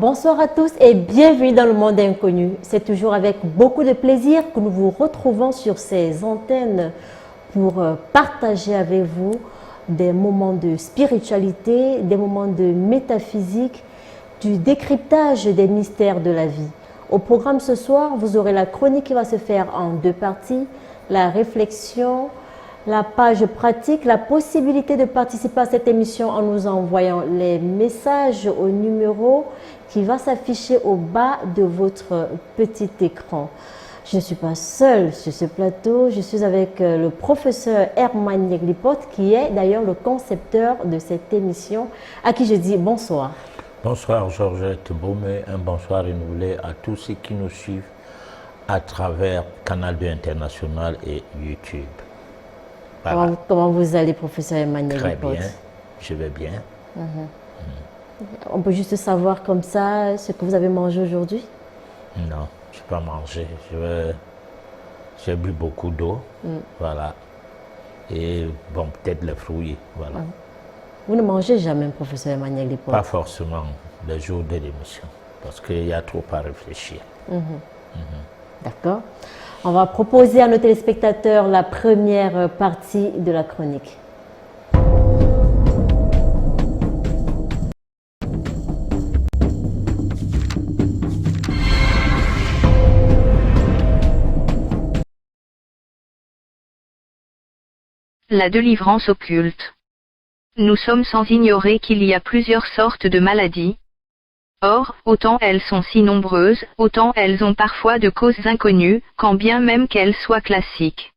Bonsoir à tous et bienvenue dans le monde inconnu. C'est toujours avec beaucoup de plaisir que nous vous retrouvons sur ces antennes pour partager avec vous des moments de spiritualité, des moments de métaphysique, du décryptage des mystères de la vie. Au programme ce soir, vous aurez la chronique qui va se faire en deux parties, la réflexion, la page pratique, la possibilité de participer à cette émission en nous envoyant les messages au numéro qui va s'afficher au bas de votre petit écran. Je ne suis pas seule sur ce plateau, je suis avec le professeur Herman Yeglipot qui est d'ailleurs le concepteur de cette émission, à qui je dis bonsoir. Bonsoir Georgette Baumé, un bonsoir renouvelé à tous ceux qui nous suivent à travers Canal 2 International et YouTube. Voilà. Comment vous allez, professeur Herman Yeglipot? Très bien, je vais bien. On peut juste savoir comme ça ce que vous avez mangé aujourd'hui? Non, je n'ai pas mangé. J'ai bu beaucoup d'eau, voilà. Et bon, peut-être les fruits, voilà. Vous ne mangez jamais, professeur Herman Yeglipot? Pas forcément les jours de l'émission, parce qu'il y a trop à réfléchir. D'accord. On va proposer à nos téléspectateurs la première partie de la chronique. La délivrance occulte. Nous sommes sans ignorer qu'il y a plusieurs sortes de maladies. Or, autant elles sont si nombreuses, autant elles ont parfois de causes inconnues, quand bien même qu'elles soient classiques.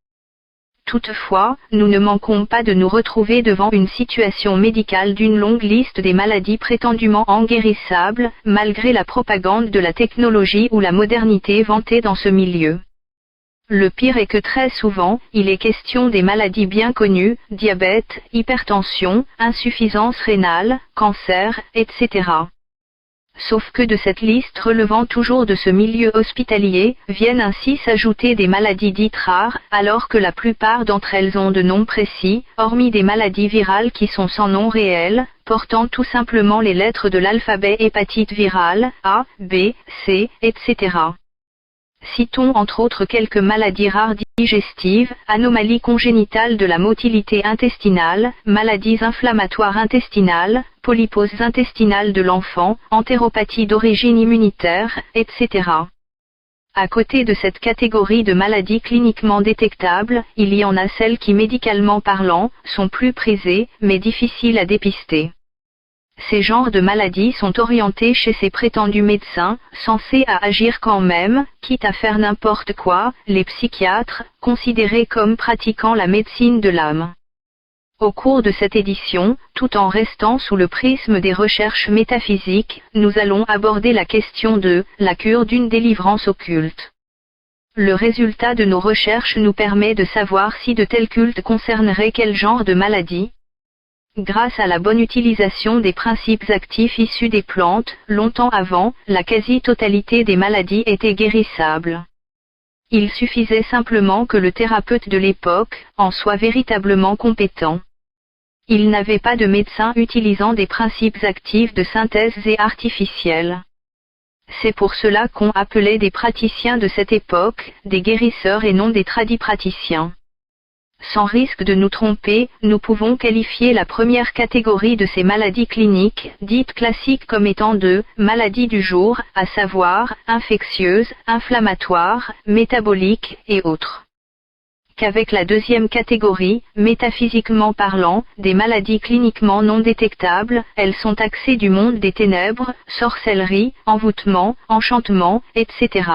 Toutefois, nous ne manquons pas de nous retrouver devant une situation médicale d'une longue liste des maladies prétendument inguérissables, malgré la propagande de la technologie ou la modernité vantée dans ce milieu. Le pire est que très souvent, il est question des maladies bien connues, diabète, hypertension, insuffisance rénale, cancer, etc. Sauf que de cette liste relevant toujours de ce milieu hospitalier, viennent ainsi s'ajouter des maladies dites rares, alors que la plupart d'entre elles ont de noms précis, hormis des maladies virales qui sont sans nom réel, portant tout simplement les lettres de l'alphabet: hépatite virale, A, B, C, etc. Citons entre autres quelques maladies rares digestives, anomalies congénitales de la motilité intestinale, maladies inflammatoires intestinales, polyposes intestinales de l'enfant, entéropathie d'origine immunitaire, etc. À côté de cette catégorie de maladies cliniquement détectables, il y en a celles qui, médicalement parlant, sont plus prisées, mais difficiles à dépister. Ces genres de maladies sont orientés chez ces prétendus médecins, censés à agir quand même, quitte à faire n'importe quoi, les psychiatres, considérés comme pratiquant la médecine de l'âme. Au cours de cette édition, tout en restant sous le prisme des recherches métaphysiques, nous allons aborder la question de la cure d'une délivrance occulte. Le résultat de nos recherches nous permet de savoir si de tels cultes concerneraient quel genre de maladie. Grâce à la bonne utilisation des principes actifs issus des plantes, longtemps avant, la quasi-totalité des maladies étaient guérissables. Il suffisait simplement que le thérapeute de l'époque en soit véritablement compétent. Il n'avait pas de médecin utilisant des principes actifs de synthèse et artificiels. C'est pour cela qu'on appelait des praticiens de cette époque des guérisseurs et non des tradipraticiens. Sans risque de nous tromper, nous pouvons qualifier la première catégorie de ces maladies cliniques, dites classiques, comme étant de maladies du jour, à savoir infectieuses, inflammatoires, métaboliques et autres. Qu'avec la deuxième catégorie, métaphysiquement parlant, des maladies cliniquement non détectables, elles sont taxées du monde des ténèbres, sorcellerie, envoûtement, enchantement, etc.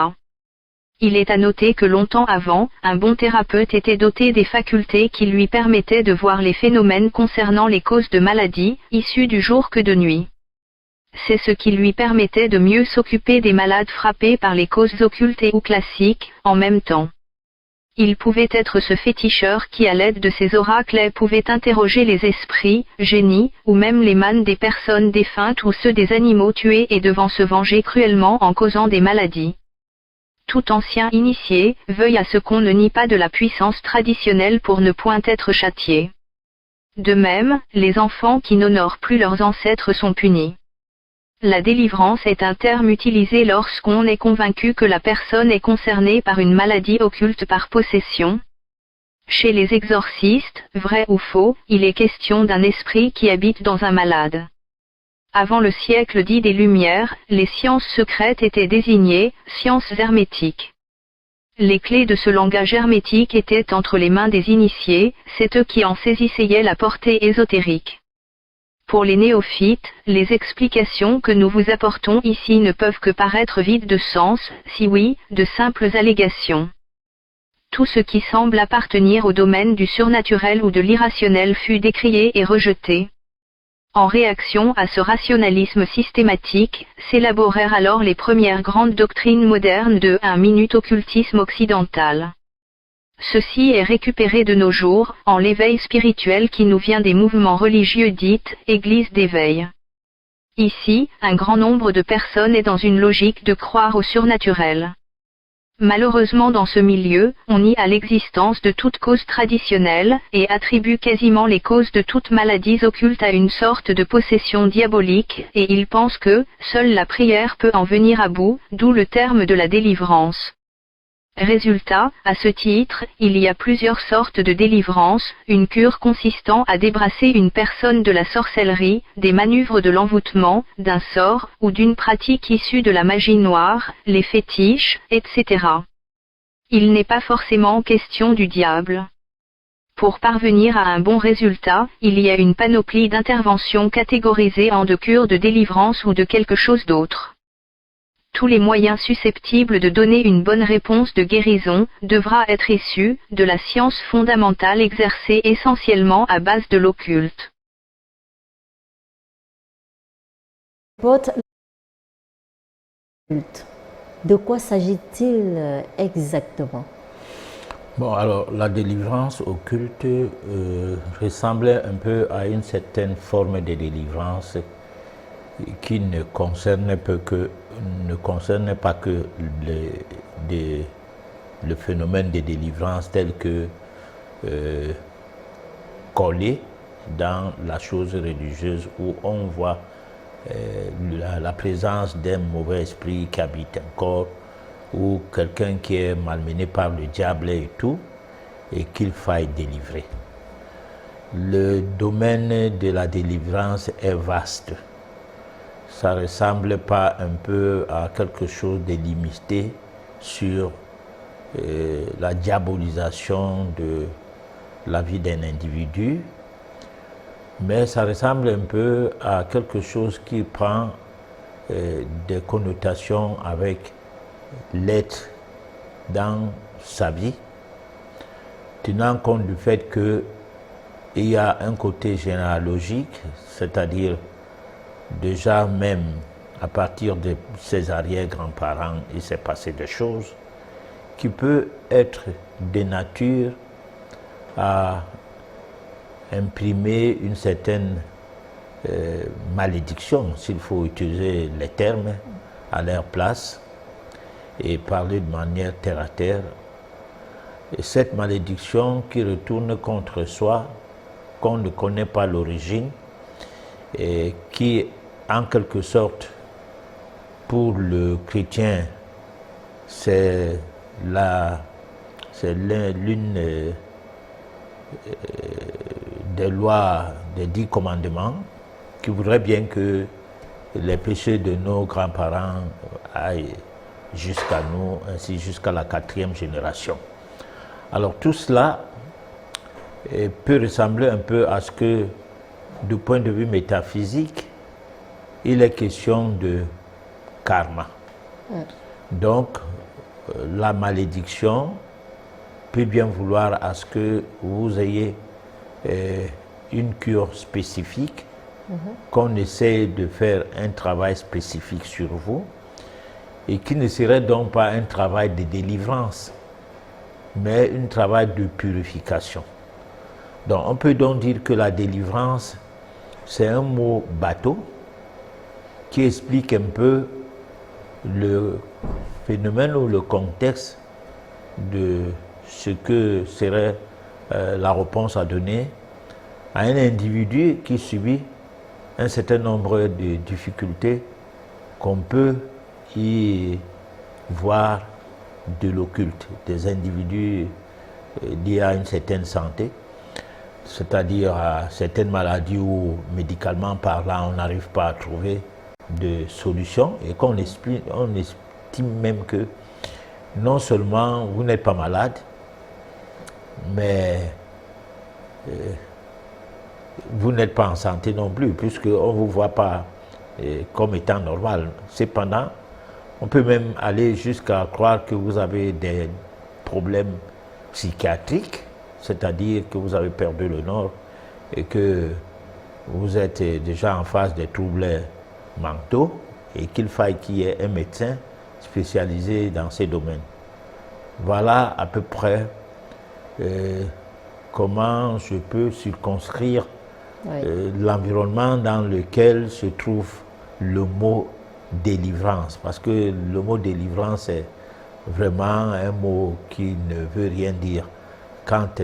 Il est à noter que longtemps avant, un bon thérapeute était doté des facultés qui lui permettaient de voir les phénomènes concernant les causes de maladies, issues du jour que de nuit. C'est ce qui lui permettait de mieux s'occuper des malades frappés par les causes occultes et ou classiques, en même temps. Il pouvait être ce féticheur qui, à l'aide de ses oracles, pouvait interroger les esprits, génies, ou même les mânes des personnes défuntes ou ceux des animaux tués et devant se venger cruellement en causant des maladies. Tout ancien initié veuille à ce qu'on ne nie pas de la puissance traditionnelle pour ne point être châtié. De même, les enfants qui n'honorent plus leurs ancêtres sont punis. La délivrance est un terme utilisé lorsqu'on est convaincu que la personne est concernée par une maladie occulte par possession. Chez les exorcistes, vrai ou faux, il est question d'un esprit qui habite dans un malade. Avant le siècle dit des Lumières, les sciences secrètes étaient désignées sciences hermétiques. Les clés de ce langage hermétique étaient entre les mains des initiés, c'est eux qui en saisissaient la portée ésotérique. Pour les néophytes, les explications que nous vous apportons ici ne peuvent que paraître vides de sens, si oui, de simples allégations. Tout ce qui semble appartenir au domaine du surnaturel ou de l'irrationnel fut décrié et rejeté. En réaction à ce rationalisme systématique, s'élaborèrent alors les premières grandes doctrines modernes de un minute occultisme occidental. Ceci est récupéré de nos jours, en l'éveil spirituel qui nous vient des mouvements religieux dits « Église d'éveil ». Ici, un grand nombre de personnes est dans une logique de croire au surnaturel. Malheureusement dans ce milieu, on nie à l'existence de toute cause traditionnelle, et attribue quasiment les causes de toutes maladies occultes à une sorte de possession diabolique, et ils pensent que, seule la prière peut en venir à bout, d'où le terme de la délivrance. Résultat, à ce titre, il y a plusieurs sortes de délivrance, une cure consistant à débrasser une personne de la sorcellerie, des manœuvres de l'envoûtement, d'un sort, ou d'une pratique issue de la magie noire, les fétiches, etc. Il n'est pas forcément question du diable. Pour parvenir à un bon résultat, il y a une panoplie d'interventions catégorisées en de cures de délivrance ou de quelque chose d'autre. Tous les moyens susceptibles de donner une bonne réponse de guérison, devra être issus de la science fondamentale exercée essentiellement à base de l'occulte. De quoi s'agit-il exactement? Bon, alors la délivrance occulte ressemblait un peu à une certaine forme de délivrance qui ne concerne pas que le phénomène de délivrance tel que collé dans la chose religieuse où on voit la présence d'un mauvais esprit qui habite un corps ou quelqu'un qui est malmené par le diable et tout, et qu'il faille délivrer. Le domaine de la délivrance est vaste. Ça ne ressemble pas un peu à quelque chose de limité sur la diabolisation de la vie d'un individu, mais ça ressemble un peu à quelque chose qui prend des connotations avec l'être dans sa vie, tenant compte du fait qu'il y a un côté généalogique, c'est-à-dire déjà même à partir de ses arrière-grands-parents, il s'est passé des choses qui peuvent être de nature à imprimer une certaine malédiction, s'il faut utiliser les termes à leur place et parler de manière terre à terre. Et cette malédiction qui retourne contre soi, qu'on ne connaît pas l'origine, et qui, en quelque sorte, pour le chrétien, c'est l'une des lois des 10 commandements qui voudrait bien que les péchés de nos grands-parents aillent jusqu'à nous, ainsi jusqu'à la 4e génération. Alors tout cela peut ressembler un peu à ce que, du point de vue métaphysique, il est question de karma. Donc, la malédiction peut bien vouloir à ce que vous ayez une cure spécifique, qu'on essaie de faire un travail spécifique sur vous, et qui ne serait donc pas un travail de délivrance, mais un travail de purification. Donc, on peut donc dire que la délivrance, c'est un mot bateau qui explique un peu le phénomène ou le contexte de ce que serait la réponse à donner à un individu qui subit un certain nombre de difficultés qu'on peut y voir de l'occulte, des individus liés à une certaine santé, c'est-à-dire à certaines maladies où, médicalement parlant, on n'arrive pas à trouver de solution et on estime même que non seulement vous n'êtes pas malade, mais vous n'êtes pas en santé non plus, puisqu'on ne vous voit pas comme étant normal. Cependant, on peut même aller jusqu'à croire que vous avez des problèmes psychiatriques, c'est-à-dire que vous avez perdu le nord et que vous êtes déjà en face des troubles mentaux et qu'il faille qu'il y ait un médecin spécialisé dans ces domaines. Voilà à peu près comment je peux circonscrire l'environnement dans lequel se trouve le mot délivrance, parce que le mot délivrance est vraiment un mot qui ne veut rien dire quand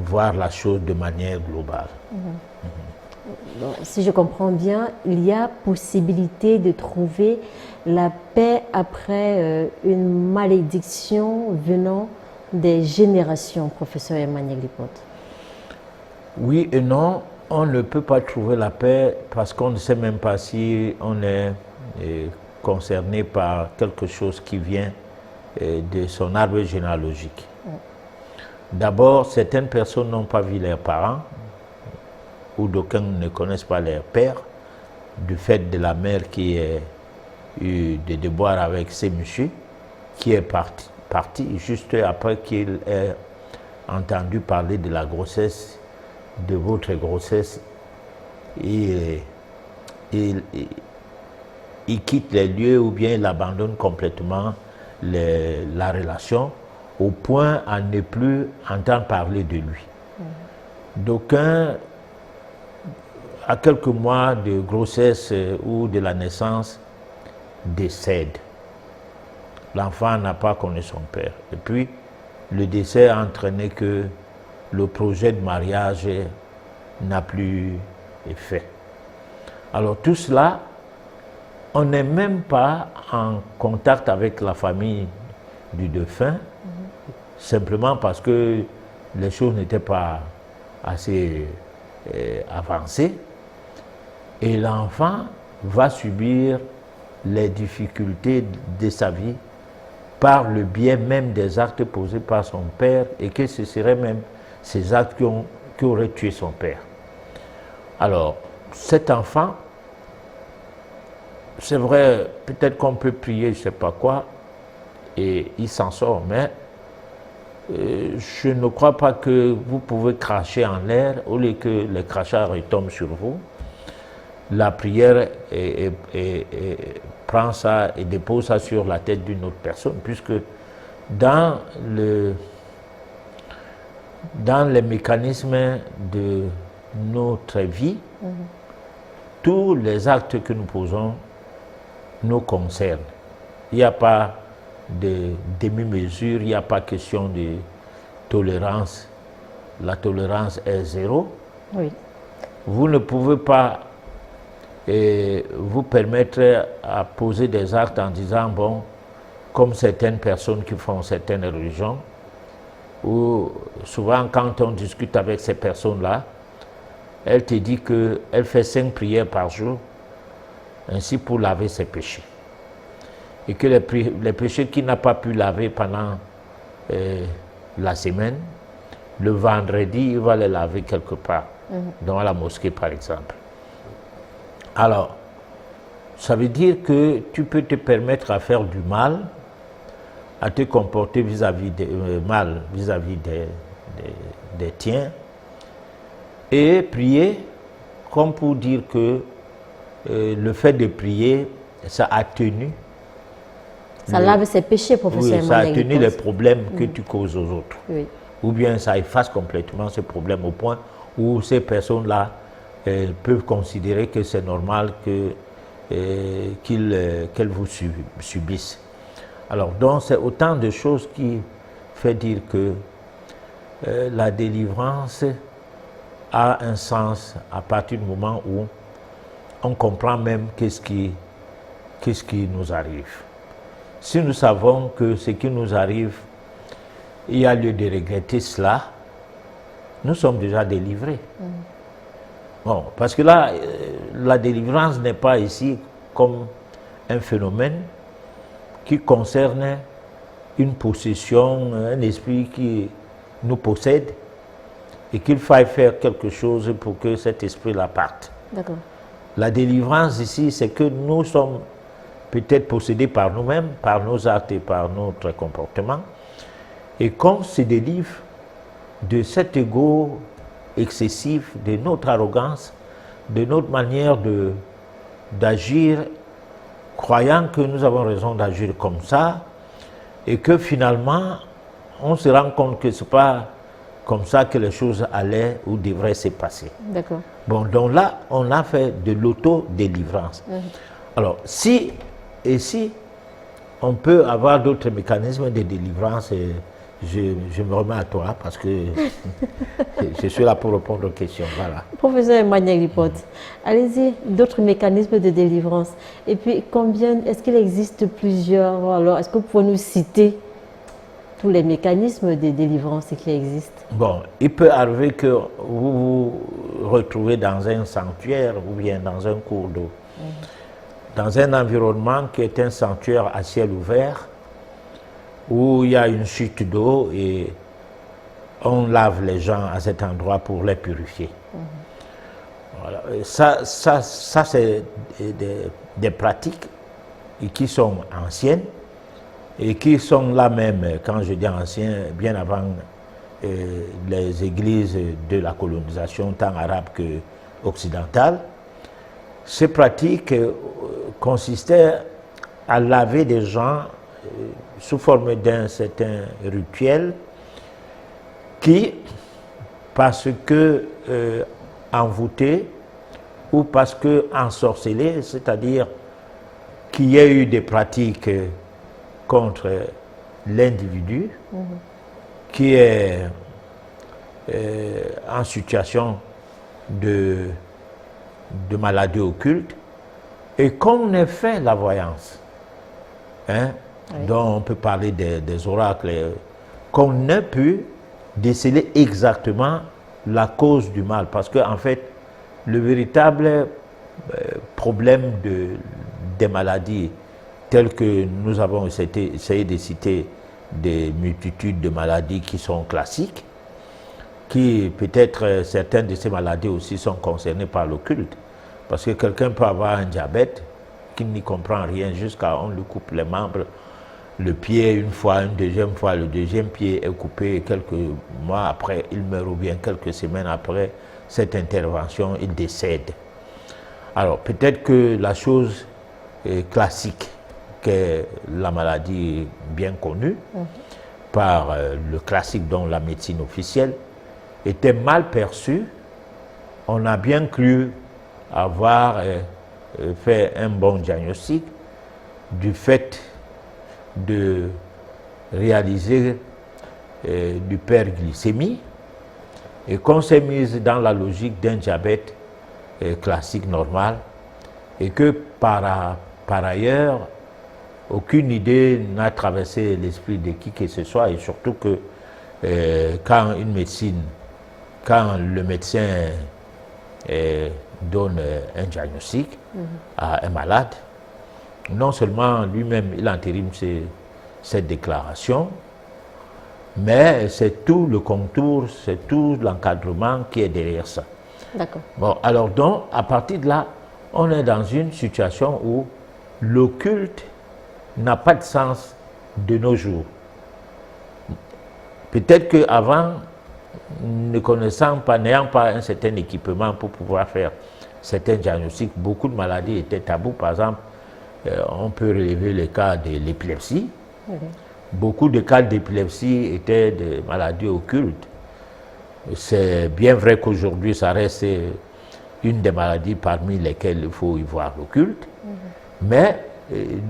voir la chose de manière globale. Donc, si je comprends bien, il y a possibilité de trouver la paix après une malédiction venant des générations, professeur Emmanuel Lipote. Oui et non, on ne peut pas trouver la paix parce qu'on ne sait même pas si on est concerné par quelque chose qui vient de son arbre généalogique. D'abord, certaines personnes n'ont pas vu leurs parents, ou d'aucuns ne connaissent pas leur père, du fait de la mère qui a eu des déboires avec ces messieurs, qui est parti juste après qu'il ait entendu parler de la grossesse, de votre grossesse. Il quitte les lieux ou bien il abandonne complètement la relation au point à ne plus entendre parler de lui. D'aucuns, à quelques mois de grossesse ou de la naissance, décèdent. L'enfant n'a pas connu son père. Et puis, le décès a entraîné que le projet de mariage n'a plus été fait. Alors tout cela, on n'est même pas en contact avec la famille du défunt, simplement parce que les choses n'étaient pas assez avancées. Et l'enfant va subir les difficultés de sa vie par le biais même des actes posés par son père, et que ce seraient même ces actes qui auraient tué son père. Alors, cet enfant, c'est vrai, peut-être qu'on peut prier, je ne sais pas quoi, et il s'en sort, mais je ne crois pas que vous pouvez cracher en l'air, au lieu que les crachats retombent sur vous. La prière prend ça et dépose ça sur la tête d'une autre personne, puisque dans les mécanismes de notre vie, tous les actes que nous posons nous concernent. Il n'y a pas de demi-mesure, il n'y a pas question de tolérance. La tolérance est zéro. Oui. Vous ne pouvez pas vous permettre à poser des actes en disant, bon, comme certaines personnes qui font certaines religions, ou souvent quand on discute avec ces personnes-là, elle te dit qu'elle fait 5 prières par jour, ainsi pour laver ses péchés. Et que les péchés qu'il n'a pas pu laver pendant la semaine, le vendredi, il va les laver quelque part, dans la mosquée par exemple. Alors, ça veut dire que tu peux te permettre à faire du mal, à te comporter vis-à-vis des tiens, et prier comme pour dire que le fait de prier, ça atténue. Ça lave ses péchés, professeur. Oui, ça atténue les problèmes que tu causes aux autres. Oui. Ou bien ça efface complètement ces problèmes au point où ces personnes-là peuvent considérer que c'est normal qu'elles vous subissent. Alors, donc, c'est autant de choses qui fait dire que la délivrance a un sens à partir du moment où on comprend même qu'est-ce qui qu'est-ce qui nous arrive. Si nous savons que ce qui nous arrive, il y a lieu de regretter cela, nous sommes déjà délivrés. Bon, parce que là, la délivrance n'est pas ici comme un phénomène qui concerne une possession, un esprit qui nous possède et qu'il faille faire quelque chose pour que cet esprit-là parte. D'accord. La délivrance ici, c'est que nous sommes peut-être possédés par nous-mêmes, par nos actes et par notre comportement, et qu'on se délivre de cet ego excessif, de notre arrogance, de notre manière d'agir, croyant que nous avons raison d'agir comme ça, et que finalement, on se rend compte que ce n'est pas comme ça que les choses allaient ou devraient se passer. D'accord. Bon, donc là, on a fait de l'auto-délivrance. Alors, si on peut avoir d'autres mécanismes de délivrance, je me remets à toi parce que je suis là pour répondre aux questions. Voilà. Professeur Emmanuel Lipote, allez-y, d'autres mécanismes de délivrance. Et puis, est-ce qu'il existe plusieurs? Alors, est-ce que vous pouvez nous citer tous les mécanismes de délivrance qui existent? Bon, il peut arriver que vous vous retrouvez dans un sanctuaire ou bien dans un cours d'eau, dans un environnement qui est un sanctuaire à ciel ouvert, où il y a une chute d'eau et on lave les gens à cet endroit pour les purifier. Voilà. Ça c'est des pratiques qui sont anciennes et qui sont là même, quand je dis anciennes, bien avant les églises de la colonisation, tant arabe que occidentale. Ces pratiques consistaient à laver des gens sous forme d'un certain rituel qui, parce que envoûté ou parce que ensorcelé, c'est-à-dire qu'il y a eu des pratiques contre l'individu qui est en situation de maladie occulte et qu'on ait fait la voyance, hein, oui, dont on peut parler des oracles, qu'on ait pu déceler exactement la cause du mal. Parce qu'en fait, le véritable problème des maladies telles que nous avons essayé de citer des multitudes de maladies qui sont classiques, qui peut-être certaines de ces maladies aussi sont concernées par l'occulte. Parce que quelqu'un peut avoir un diabète qui n'y comprend rien jusqu'à on lui coupe les membres, le pied une fois, une deuxième fois, le deuxième pied est coupé, quelques mois après il meurt ou bien quelques semaines après cette intervention il décède. Alors peut-être que la chose classique qu'est la maladie bien connue par le classique dont la médecine officielle était mal perçue. On a bien cru avoir fait un bon diagnostic du fait de réaliser l'hyperglycémie et qu'on s'est mise dans la logique d'un diabète classique normal et que par ailleurs aucune idée n'a traversé l'esprit de qui que ce soit et surtout que quand le médecin donne un diagnostic à un malade, non seulement lui-même il entérine cette déclaration, mais c'est tout le contour, c'est tout l'encadrement qui est derrière ça. D'accord. Bon, alors donc, à partir de là, on est dans une situation où l'occulte n'a pas de sens de nos jours. Peut-être qu'avant, ne connaissant pas, n'ayant pas un certain équipement pour pouvoir faire certains diagnostics, beaucoup de maladies étaient tabous. Par exemple, on peut relever le cas de l'épilepsie. Beaucoup de cas d'épilepsie étaient des maladies occultes. C'est bien vrai qu'aujourd'hui, ça reste une des maladies parmi lesquelles il faut y voir l'occulte. Mais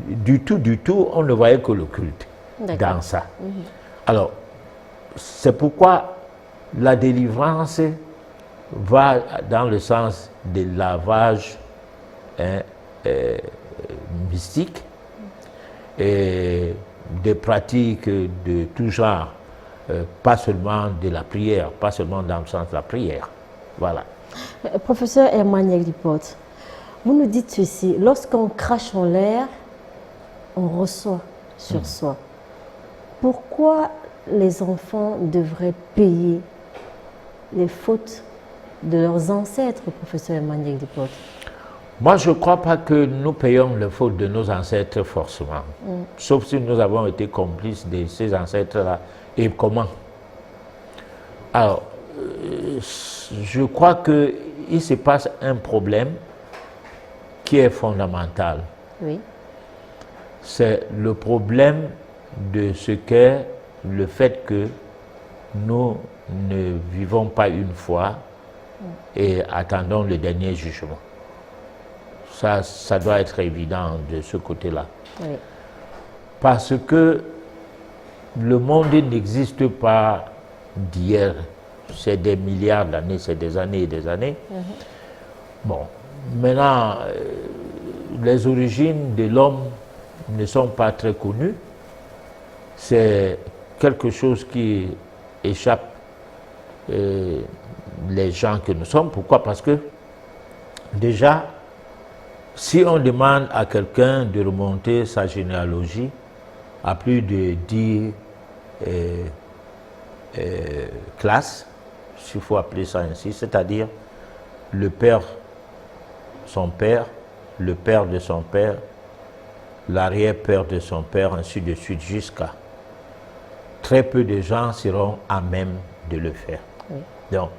du tout, on ne voyait que l'occulte dans ça. Alors, c'est pourquoi la délivrance va dans le sens de lavage mystiques et des pratiques de tout genre, pas seulement de la prière, pas seulement dans le sens de la prière. Voilà. Professeur Emmanuel Lipote, vous nous dites ceci, lorsqu'on crache en l'air, on reçoit sur soi. Pourquoi les enfants devraient payer les fautes de leurs ancêtres, professeur Emmanuel Lipote? Moi, je ne crois pas que nous payons les fautes de nos ancêtres forcément, sauf si nous avons été complices de ces ancêtres-là. Et comment? Alors, je crois qu'il se passe un problème qui est fondamental. Oui. C'est le problème de ce qu'est le fait que nous ne vivons pas une fois et attendons le dernier jugement. Ça doit être évident de ce côté-là. Oui. Parce que le monde n'existe pas d'hier. C'est des milliards d'années, c'est des années et des années. Bon, maintenant, les origines de l'homme ne sont pas très connues. C'est quelque chose qui échappe les gens que nous sommes. Pourquoi? Parce que déjà, si on demande à quelqu'un de remonter sa généalogie à plus de 10 classes, s'il faut appeler ça ainsi, c'est-à-dire le père, son père, le père de son père, l'arrière-père de son père, ainsi de suite, jusqu'à. Très peu de gens seront à même de le faire. Oui. Donc,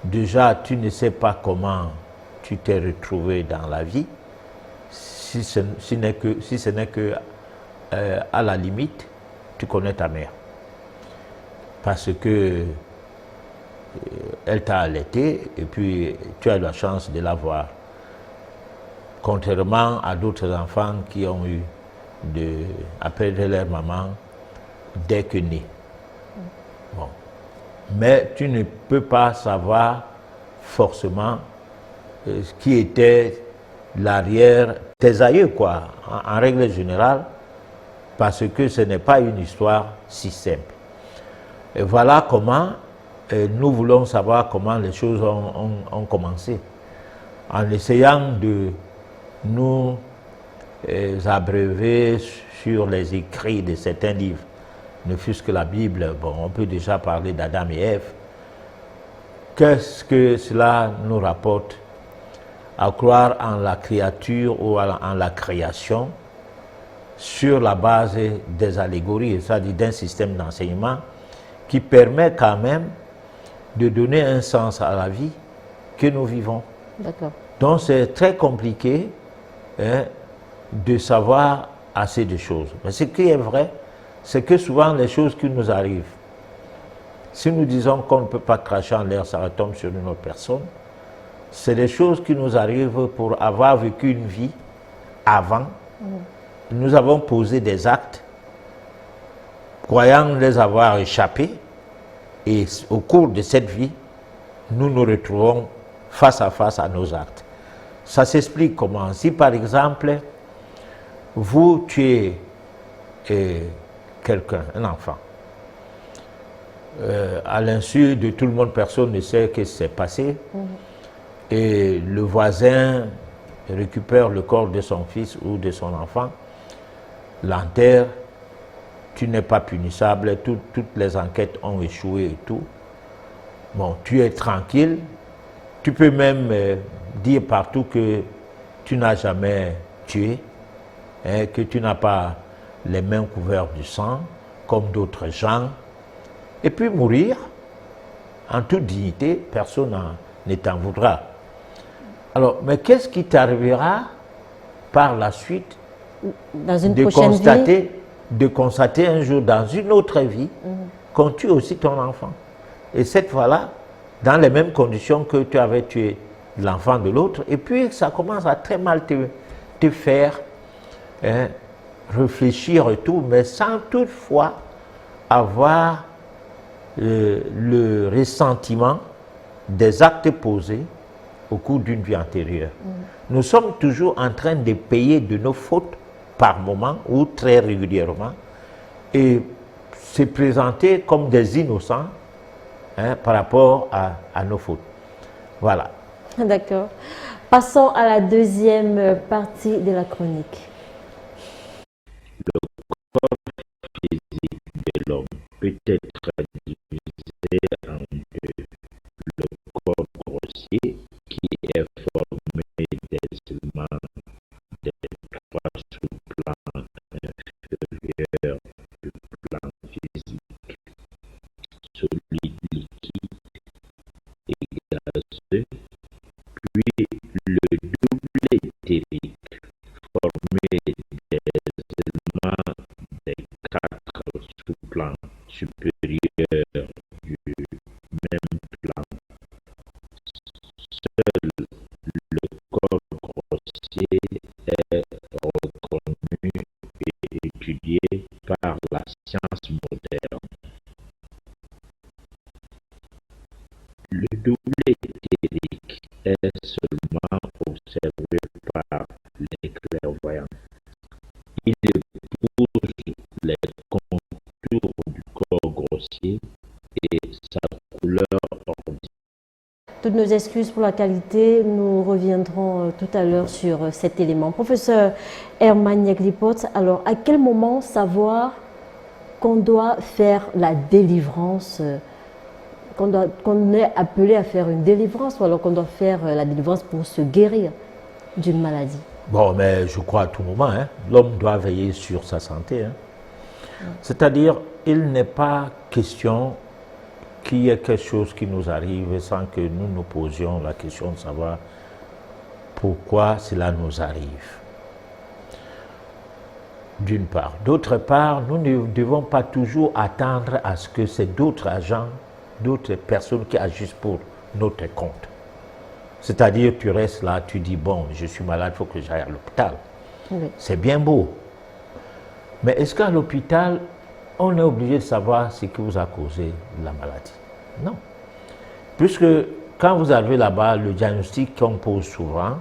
déjà, tu ne sais pas comment tu t'es retrouvé dans la vie, si ce n'est que, à la limite, tu connais ta mère. Parce que elle t'a allaité et puis tu as la chance de l'avoir. Contrairement à d'autres enfants qui ont eu après leur maman dès que nés. Bon. Mais tu ne peux pas savoir forcément qui était l'arrière, tes aïeux quoi, en règle générale, parce que ce n'est pas une histoire si simple. Et voilà comment nous voulons savoir comment les choses ont commencé. En essayant de nous abreuver sur les écrits de certains livres, ne fût-ce que la Bible, bon, on peut déjà parler d'Adam et Ève. Qu'est-ce que cela nous rapporte à croire en la créature ou en la création sur la base des allégories, c'est-à-dire d'un système d'enseignement qui permet quand même de donner un sens à la vie que nous vivons. D'accord. Donc c'est très compliqué de savoir assez de choses. Mais ce qui est vrai, c'est que souvent les choses qui nous arrivent, si nous disons qu'on ne peut pas cracher en l'air, ça retombe sur une autre personne, c'est des choses qui nous arrivent pour avoir vécu une vie avant. Nous avons posé des actes, croyant les avoir échappés, et au cours de cette vie, nous nous retrouvons face à nos actes. Ça s'explique comment? Si par exemple, vous tuez quelqu'un, un enfant, à l'insu de tout le monde, personne ne sait ce qui s'est passé, et le voisin récupère le corps de son fils ou de son enfant, l'enterre, tu n'es pas punissable, toutes les enquêtes ont échoué et tout. Bon, tu es tranquille, tu peux même dire partout que tu n'as jamais tué, que tu n'as pas les mains couvertes du sang, comme d'autres gens, et puis mourir en toute dignité, personne ne t'en voudra. Alors, mais qu'est-ce qui t'arrivera par la suite dans une prochaine vie, de constater un jour dans une autre vie qu'on tue aussi ton enfant. Et cette fois-là, dans les mêmes conditions que tu avais tué l'enfant de l'autre, et puis ça commence à très mal te faire réfléchir et tout, mais sans toutefois avoir le ressentiment des actes posés au cours d'une vie antérieure. Nous sommes toujours en train de payer de nos fautes par moment ou très régulièrement et se présenter comme des innocents par rapport à nos fautes. Voilà. D'accord. Passons à la deuxième partie de la chronique. Le corps physique de l'homme peut être divisé en deux. Le corps grossier qui est formé des éléments des trois sous-plans inférieurs du plan physique, solide, liquide et gazeux, puis le double éthérique formé des éléments des quatre sous-plans supérieurs du même plan. Seul le corps grossier est reconnu et étudié par la science moderne. Le double éthérique est seulement observé par les clairvoyants. Il épouse les contours du corps grossier et sa couleur ordinaire. Toutes nos excuses pour la qualité, nous reviendrons tout à l'heure sur cet élément. Professeur Herman Yeglipot, alors à quel moment savoir qu'on doit faire la délivrance, qu'on est appelé à faire une délivrance ou alors qu'on doit faire la délivrance pour se guérir d'une maladie? Bon, mais je crois à tout moment, l'homme doit veiller sur sa santé. C'est-à-dire, il n'est pas question qu'il y ait quelque chose qui nous arrive sans que nous nous posions la question de savoir pourquoi cela nous arrive. D'une part. D'autre part, nous ne devons pas toujours attendre à ce que c'est d'autres agents, d'autres personnes qui agissent pour notre compte. C'est-à-dire, tu restes là, tu dis, bon, je suis malade, il faut que j'aille à l'hôpital. Oui. C'est bien beau. Mais est-ce qu'à l'hôpital, on est obligé de savoir ce qui vous a causé la maladie? Non. Puisque quand vous arrivez là-bas, le diagnostic qu'on pose souvent,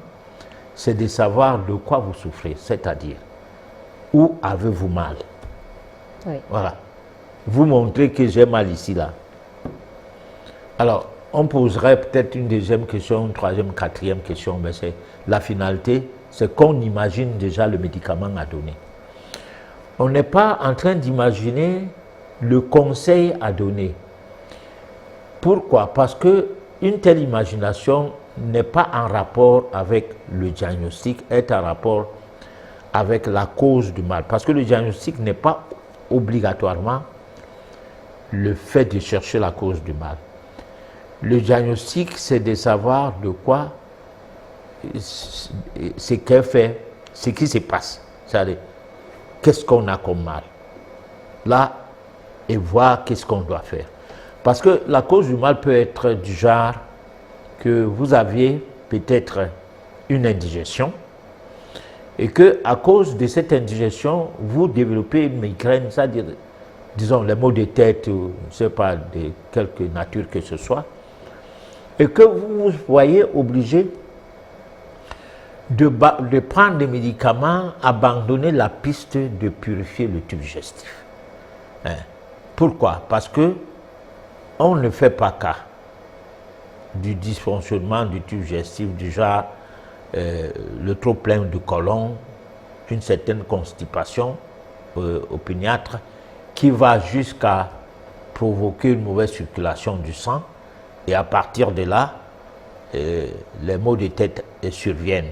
c'est de savoir de quoi vous souffrez, c'est-à-dire où avez-vous mal. Oui. Voilà. Vous montrez que j'ai mal ici, là. Alors, on poserait peut-être une deuxième question, une troisième, quatrième question, mais c'est la finalité, c'est qu'on imagine déjà le médicament à donner. On n'est pas en train d'imaginer le conseil à donner. Pourquoi? Parce qu'une telle imagination n'est pas en rapport avec le diagnostic, est en rapport avec la cause du mal. Parce que le diagnostic n'est pas obligatoirement le fait de chercher la cause du mal. Le diagnostic, c'est de savoir de quoi, ce qu'est fait, ce qui se passe. C'est-à-dire, qu'est-ce qu'on a comme mal? Là, et voir qu'est-ce qu'on doit faire. Parce que la cause du mal peut être du genre que vous aviez peut-être une indigestion et que à cause de cette indigestion, vous développez une migraine, c'est-à-dire, disons, les maux de tête, je ne sais pas, de quelque nature que ce soit, et que vous vous voyez obligé de prendre des médicaments, abandonner la piste de purifier le tube digestif. Pourquoi? Parce que on ne fait pas cas du dysfonctionnement du tube digestif, du genre le trop plein du côlon, une certaine constipation opiniâtre qui va jusqu'à provoquer une mauvaise circulation du sang et à partir de là, les maux de tête surviennent.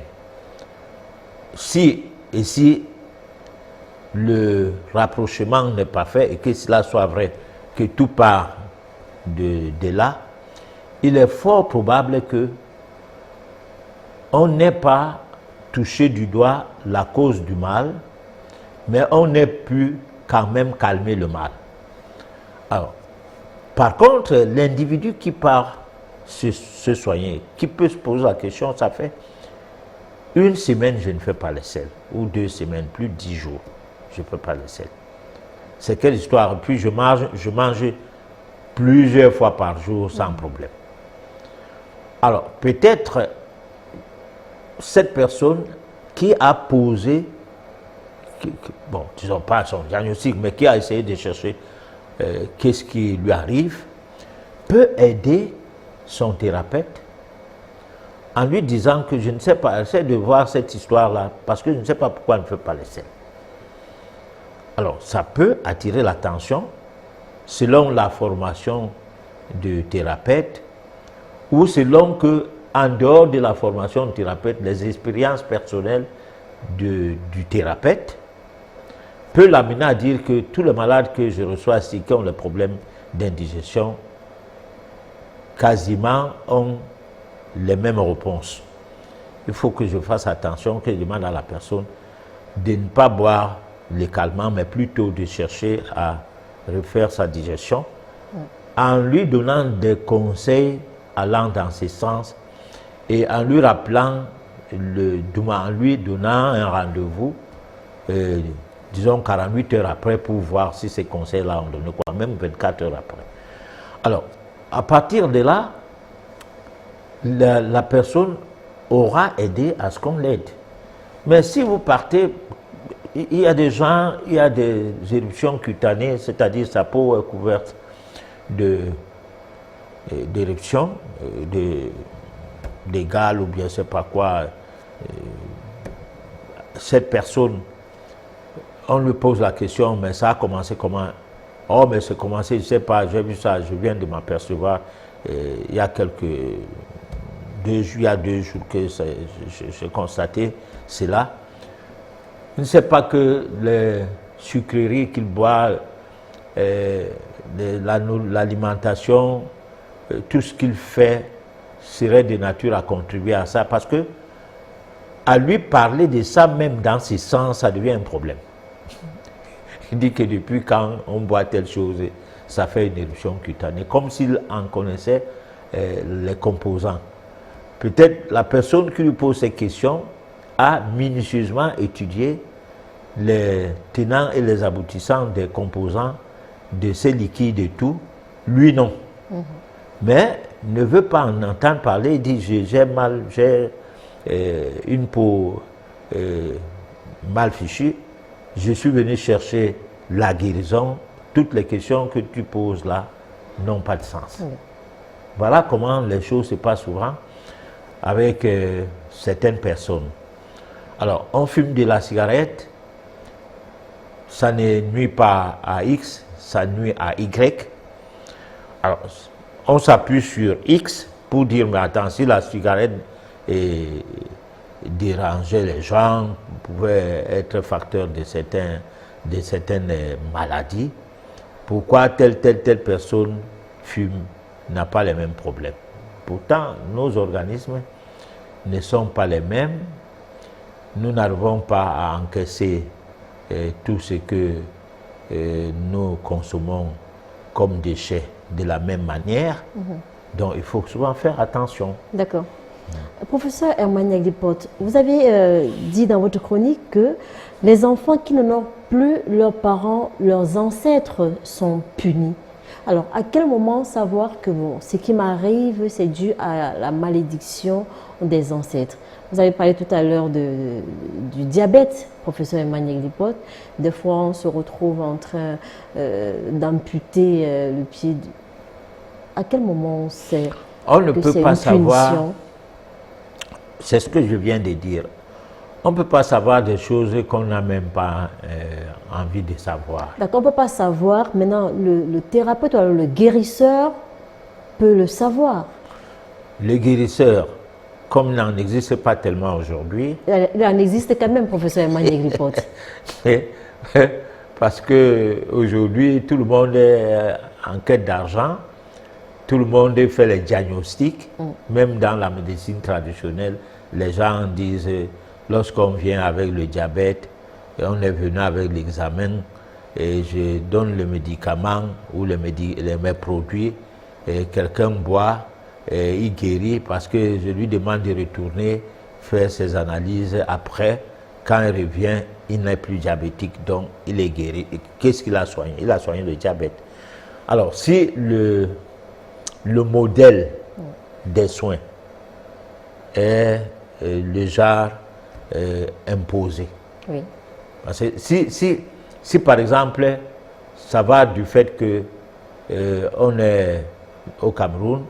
Si le rapprochement n'est pas fait et que cela soit vrai, que tout part de là, il est fort probable que on n'ait pas touché du doigt la cause du mal, mais on ait pu quand même calmer le mal. Alors, par contre, l'individu qui part se soigner, qui peut se poser la question, ça fait une semaine, je ne fais pas les selles, ou 2 semaines, plus de 10 jours, je ne fais pas les selles. C'est quelle histoire? Puis je mange plusieurs fois par jour sans problème. Alors, peut-être cette personne qui a posé, bon, disons pas son diagnostic, mais qui a essayé de chercher qu'est-ce qui lui arrive, peut aider son thérapeute en lui disant que je ne sais pas, essaie de voir cette histoire-là, parce que je ne sais pas pourquoi elle ne fait pas l'essai. Alors, ça peut attirer l'attention selon la formation du thérapeute ou selon que, en dehors de la formation du thérapeute, les expériences personnelles du thérapeute peut l'amener à dire que tous les malades que je reçois ici qui ont le problème d'indigestion quasiment ont les mêmes réponses. Il faut que je fasse attention, que je demande à la personne de ne pas boire les calmants, mais plutôt de chercher à refaire sa digestion en lui donnant des conseils allant dans ce sens et en lui rappelant, en lui donnant un rendez-vous, disons 48 heures après, pour voir si ces conseils-là ont donné quoi, même 24 heures après. Alors, à partir de là, la personne aura aidé à ce qu'on l'aide. Mais si vous partez, il y a des gens, il y a des éruptions cutanées, c'est-à-dire sa peau est couverte d'éruptions, des gales ou bien je ne sais pas quoi. Cette personne, on lui pose la question, mais ça a commencé comment? Oh, mais c'est commencé, je ne sais pas, j'ai vu ça, je viens de m'apercevoir, il y a il y a 2 jours que j'ai constaté cela. Je ne sais pas que les sucreries qu'il boit, l'alimentation, tout ce qu'il fait serait de nature à contribuer à ça, parce que à lui parler de ça, même dans ses sens, ça devient un problème. Il dit que depuis quand on boit telle chose, ça fait une éruption cutanée, comme s'il en connaissait les composants. Peut-être la personne qui lui pose ces questions a minutieusement étudié les tenants et les aboutissants des composants de ces liquides et tout. Lui, non. Mais ne veut pas en entendre parler. Il dit, j'ai mal, j'ai une peau mal fichue. Je suis venu chercher la guérison. Toutes les questions que tu poses là n'ont pas de sens. Voilà comment les choses se passent souvent avec certaines personnes. Alors, on fume de la cigarette, ça ne nuit pas à X, ça nuit à Y. Alors, on s'appuie sur X pour dire, mais attends, si la cigarette dérangeait les gens, pouvait être facteur de certaines maladies, pourquoi telle personne fume, n'a pas les mêmes problèmes? Pourtant, nos organismes ne sont pas les mêmes. Nous n'arrivons pas à encaisser tout ce que nous consommons comme déchets de la même manière. Donc, il faut souvent faire attention. D'accord. Professeur Herman Yaglipote, vous avez dit dans votre chronique que les enfants qui n'ont plus leurs parents, leurs ancêtres sont punis. Alors, à quel moment savoir que bon, ce qui m'arrive, c'est dû à la malédiction des ancêtres? Vous avez parlé tout à l'heure du diabète, professeur Herman Yaglipote. Des fois, on se retrouve en train d'amputer le pied. À quel moment on sait? On ne peut pas savoir. C'est ce que je viens de dire. On ne peut pas savoir des choses qu'on n'a même pas envie de savoir. D'accord, on ne peut pas savoir. Maintenant, le thérapeute ou le guérisseur peut le savoir. Le guérisseur, comme il n'en existe pas tellement aujourd'hui. Il en existe quand même, professeur Herman Yaglipote. Parce qu'aujourd'hui, tout le monde est en quête d'argent. Tout le monde fait les diagnostics. Même dans la médecine traditionnelle, les gens disent, lorsqu'on vient avec le diabète, et on est venu avec l'examen, et je donne le médicament ou mes produits, et quelqu'un boit, et il guérit parce que je lui demande de retourner faire ses analyses après. Quand il revient, il n'est plus diabétique, donc il est guéri. Qu'est-ce qu'il a soigné? Il a soigné le diabète. Alors, si le modèle des soins est le genre imposé. Oui. Parce que si par exemple, ça va du fait que on est au Cameroun,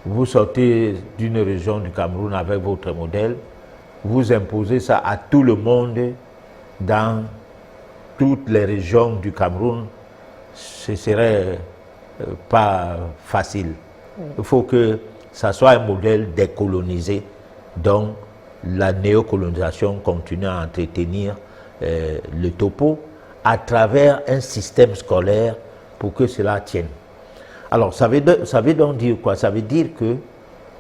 vous sortez d'une région du Cameroun avec votre modèle, vous imposez ça à tout le monde dans toutes les régions du Cameroun, ce serait pas facile. Il faut que ça soit un modèle décolonisé, donc la néocolonisation continue à entretenir le topo à travers un système scolaire pour que cela tienne. Alors, ça veut donc dire quoi? Ça veut dire que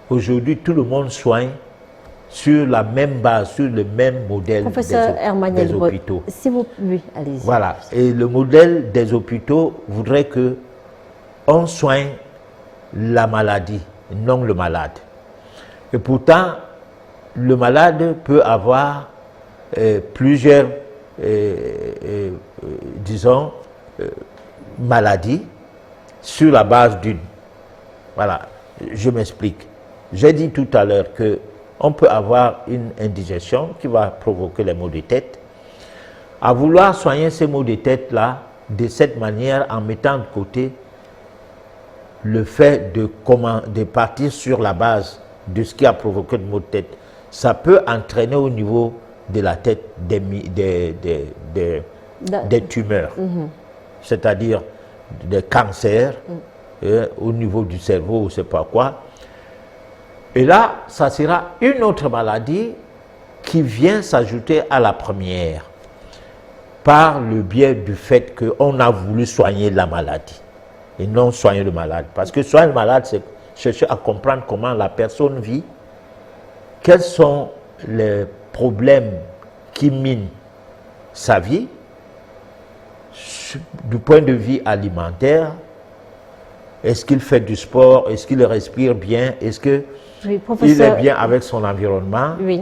aujourd'hui tout le monde soigne sur la même base, sur le même modèle des hôpitaux. Si vous... Oui, allez-y. Voilà. Et le modèle des hôpitaux voudrait que on soigne la maladie, non le malade. Et pourtant, le malade peut avoir plusieurs, disons, maladies sur la base d'une. Voilà, je m'explique. J'ai dit tout à l'heure que on peut avoir une indigestion qui va provoquer les maux de tête. À vouloir soigner ces maux de tête-là de cette manière en mettant de côté le fait de partir sur la base de ce qui a provoqué le maux de tête, ça peut entraîner au niveau de la tête des tumeurs, c'est-à-dire des cancers au niveau du cerveau ou je ne sais pas quoi. Et là, ça sera une autre maladie qui vient s'ajouter à la première par le biais du fait qu'on a voulu soigner la maladie et non soigner le malade. Parce que soigner le malade, c'est chercher à comprendre comment la personne vit, quels sont les problèmes qui minent sa vie du point de vue alimentaire. Est-ce qu'il fait du sport? Est-ce qu'il respire bien? Est-ce qu'il est bien avec son environnement? Oui.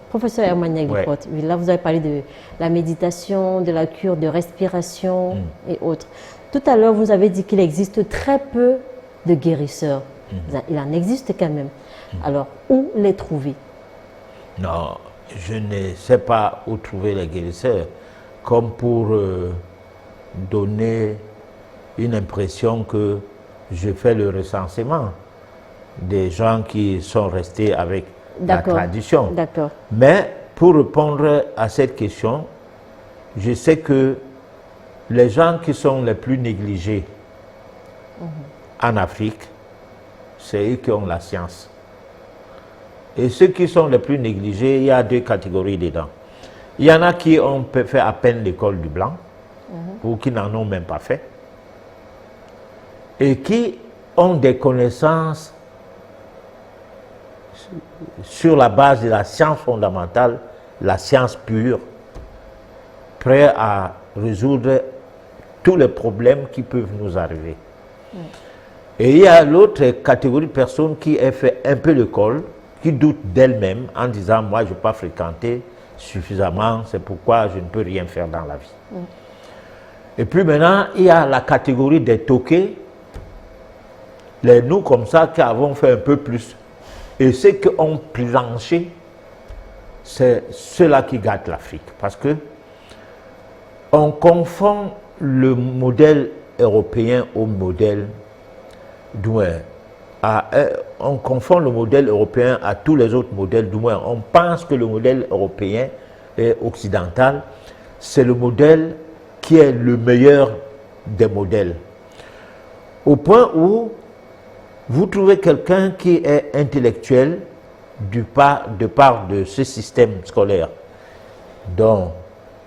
Professeur Hermaniak Lipote, oui, là vous avez parlé de la méditation, de la cure de respiration et autres. Tout à l'heure, vous avez dit qu'il existe très peu de guérisseurs. Il en existe quand même. Alors, où les trouver? Non, je ne sais pas où trouver les guérisseurs. Comme pour donner une impression que je fais le recensement des gens qui sont restés avec la tradition. D'accord. Mais pour répondre à cette question, je sais que les gens qui sont les plus négligés en Afrique, c'est eux qui ont la science. Et ceux qui sont les plus négligés, il y a deux catégories dedans. Il y en a qui ont fait à peine l'école du blanc, ou qui n'en ont même pas fait, et qui ont des connaissances sur la base de la science fondamentale, la science pure, prêts à résoudre tous les problèmes qui peuvent nous arriver. Et il y a l'autre catégorie de personnes qui ont fait un peu l'école, qui doutent d'elles-mêmes en disant « moi je n'ai pas fréquenté suffisamment, c'est pourquoi je ne peux rien faire dans la vie ». Et puis maintenant, il y a la catégorie des toqués, les nous comme ça qui avons fait un peu plus. Et ceux qui ont planché, c'est ceux-là qui gâtent l'Afrique. Parce que on confond le modèle européen au modèle douin. On confond le modèle européen à tous les autres modèles douin. On pense que le modèle européen et occidental, c'est le modèle qui est le meilleur des modèles. Au point où vous trouvez quelqu'un qui est intellectuel de part de ce système scolaire, donc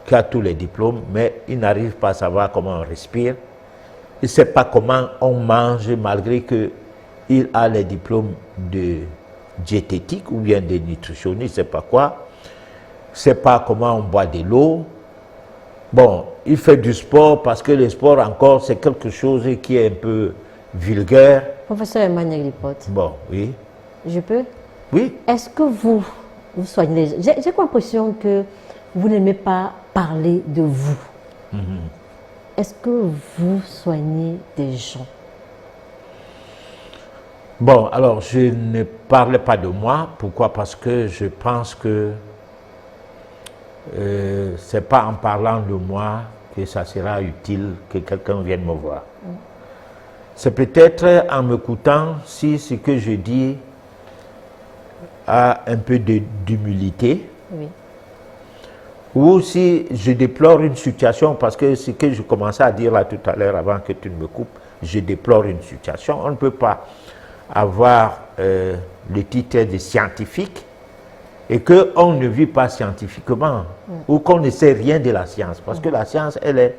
qui a tous les diplômes, mais il n'arrive pas à savoir comment on respire. Il ne sait pas comment on mange malgré qu'il a les diplômes de diététique ou bien de nutritionniste, je ne sais pas quoi. Il ne sait pas comment on boit de l'eau. Bon, il fait du sport parce que le sport encore c'est quelque chose qui est un peu vulgaire. Professeur Hermaniak Lipote. Bon, oui. Je peux? Oui. Est-ce que vous soignez les gens? J'ai l'impression que vous n'aimez pas parler de vous. Est-ce que vous soignez des gens? Bon, alors je ne parle pas de moi. Pourquoi? Parce que je pense que c'est pas en parlant de moi que ça sera utile que quelqu'un vienne me voir. C'est peut-être en m'écoutant si ce que je dis a un peu d'humilité, Oui. ou si je déplore une situation, parce que ce que je commençais à dire là tout à l'heure avant que tu ne me coupes, je déplore une situation. On ne peut pas avoir le titre de scientifique et qu'on ne vit pas scientifiquement ou qu'on ne sait rien de la science. Parce que la science, elle est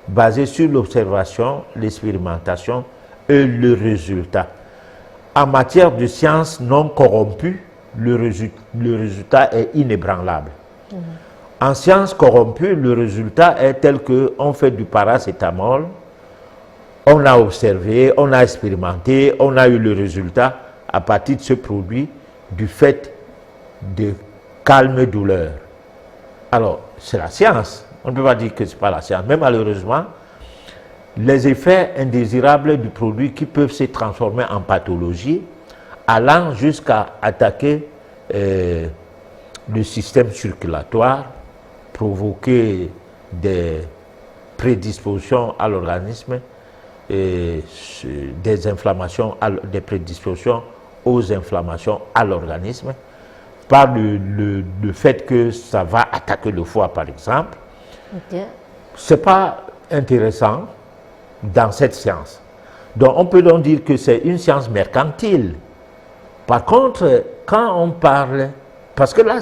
basée sur l'observation, l'expérimentation et le résultat. En matière de science non corrompue, le résultat est inébranlable. En science corrompue, le résultat est tel qu'on fait du paracétamol, on a observé, on a expérimenté, on a eu le résultat à partir de ce produit du fait de calme douleur. Alors, c'est la science. On ne peut pas dire que ce n'est pas la science. Mais malheureusement, les effets indésirables du produit qui peuvent se transformer en pathologie, allant jusqu'à attaquer le système circulatoire, provoquer des prédispositions à l'organisme, des inflammations, des prédispositions aux inflammations à l'organisme, par le fait que ça va attaquer le foie, par exemple. Okay. Ce n'est pas intéressant dans cette science. Donc, on peut donc dire que c'est une science mercantile. Par contre, quand on parle, parce que là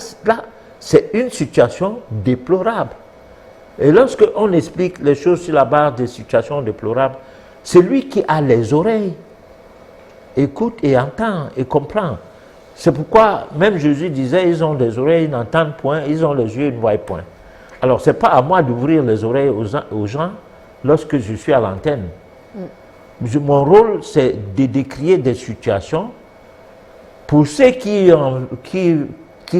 c'est une situation déplorable. Et lorsque on explique les choses sur la base des situations déplorables, celui qui a les oreilles écoute et entend et comprend. C'est pourquoi même Jésus disait, ils ont des oreilles, ils n'entendent point, ils ont les yeux, ils ne voient point. Alors, ce n'est pas à moi d'ouvrir les oreilles aux gens lorsque je suis à l'antenne. Mon rôle, c'est de décrire des situations pour ceux qui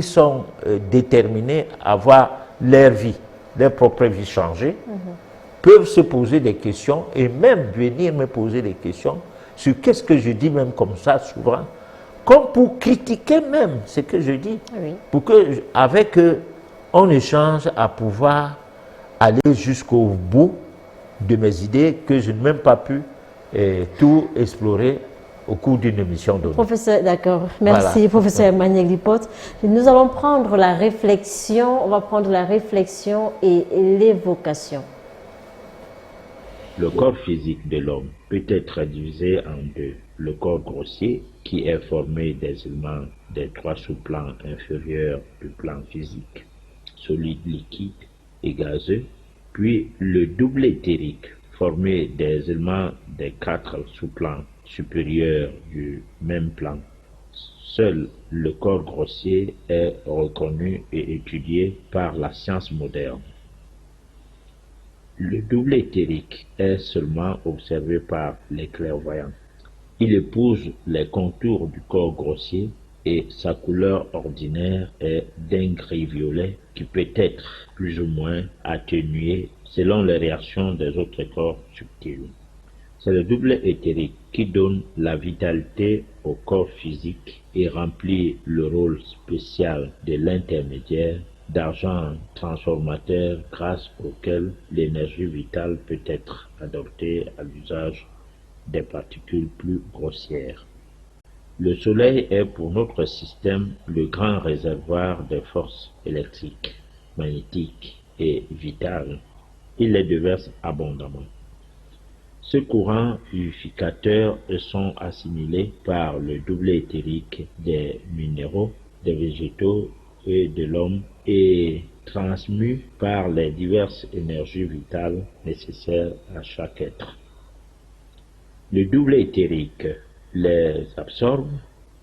sont déterminés à voir leur vie, leur propre vie changer, peuvent se poser des questions et même venir me poser des questions sur qu'est-ce que je dis même comme ça souvent, comme pour critiquer même ce que je dis, pour que avec eux, on échange à pouvoir aller jusqu'au bout de mes idées que je n'ai même pas pu tout explorer au cours d'une émission donnée. Professeur, d'accord. Merci, voilà. Professeur Emmanuel Lipote. Nous allons prendre la réflexion, on va prendre la réflexion et l'évocation. Le corps physique de l'homme peut être divisé en deux. Le corps grossier, qui est formé des éléments des trois sous-plans inférieurs du plan physique, solide, liquide et gazeux, puis le double éthérique, formé des éléments des quatre sous-plans supérieurs du même plan. Seul le corps grossier est reconnu et étudié par la science moderne. Le double éthérique est seulement observé par les clairvoyants. Il épouse les contours du corps grossier et sa couleur ordinaire est d'un gris violet qui peut être plus ou moins atténué selon les réactions des autres corps subtils. C'est le double éthérique qui donne la vitalité au corps physique et remplit le rôle spécial de l'intermédiaire d'agent transformateur grâce auquel l'énergie vitale peut être adoptée à l'usage des particules plus grossières. Le Soleil est pour notre système le grand réservoir des forces électriques, magnétiques et vitales. Il les déverse abondamment. Ce courant vivificateur sont assimilés par le double éthérique des minéraux, des végétaux et de l'homme et transmus par les diverses énergies vitales nécessaires à chaque être. Le double éthérique les absorbe,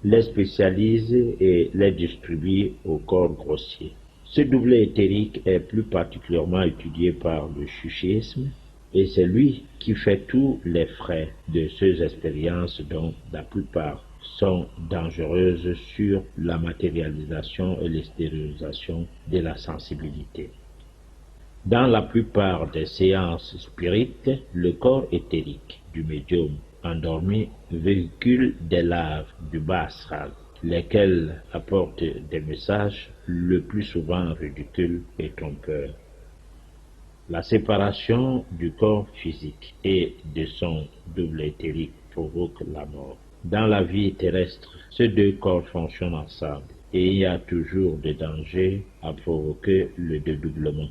les spécialise et les distribue au corps grossier. Ce double éthérique est plus particulièrement étudié par le chuchisme et c'est lui qui fait tous les frais de ces expériences dont la plupart sont dangereuses sur la matérialisation et l'extériorisation de la sensibilité. Dans la plupart des séances spirites, le corps éthérique du médium endormi véhicule des laves du bas astral lesquels apportent des messages le plus souvent ridicules et trompeurs. La séparation du corps physique et de son double éthérique provoque la mort. Dans la vie terrestre, ces deux corps fonctionnent ensemble et il y a toujours des dangers à provoquer le dédoublement.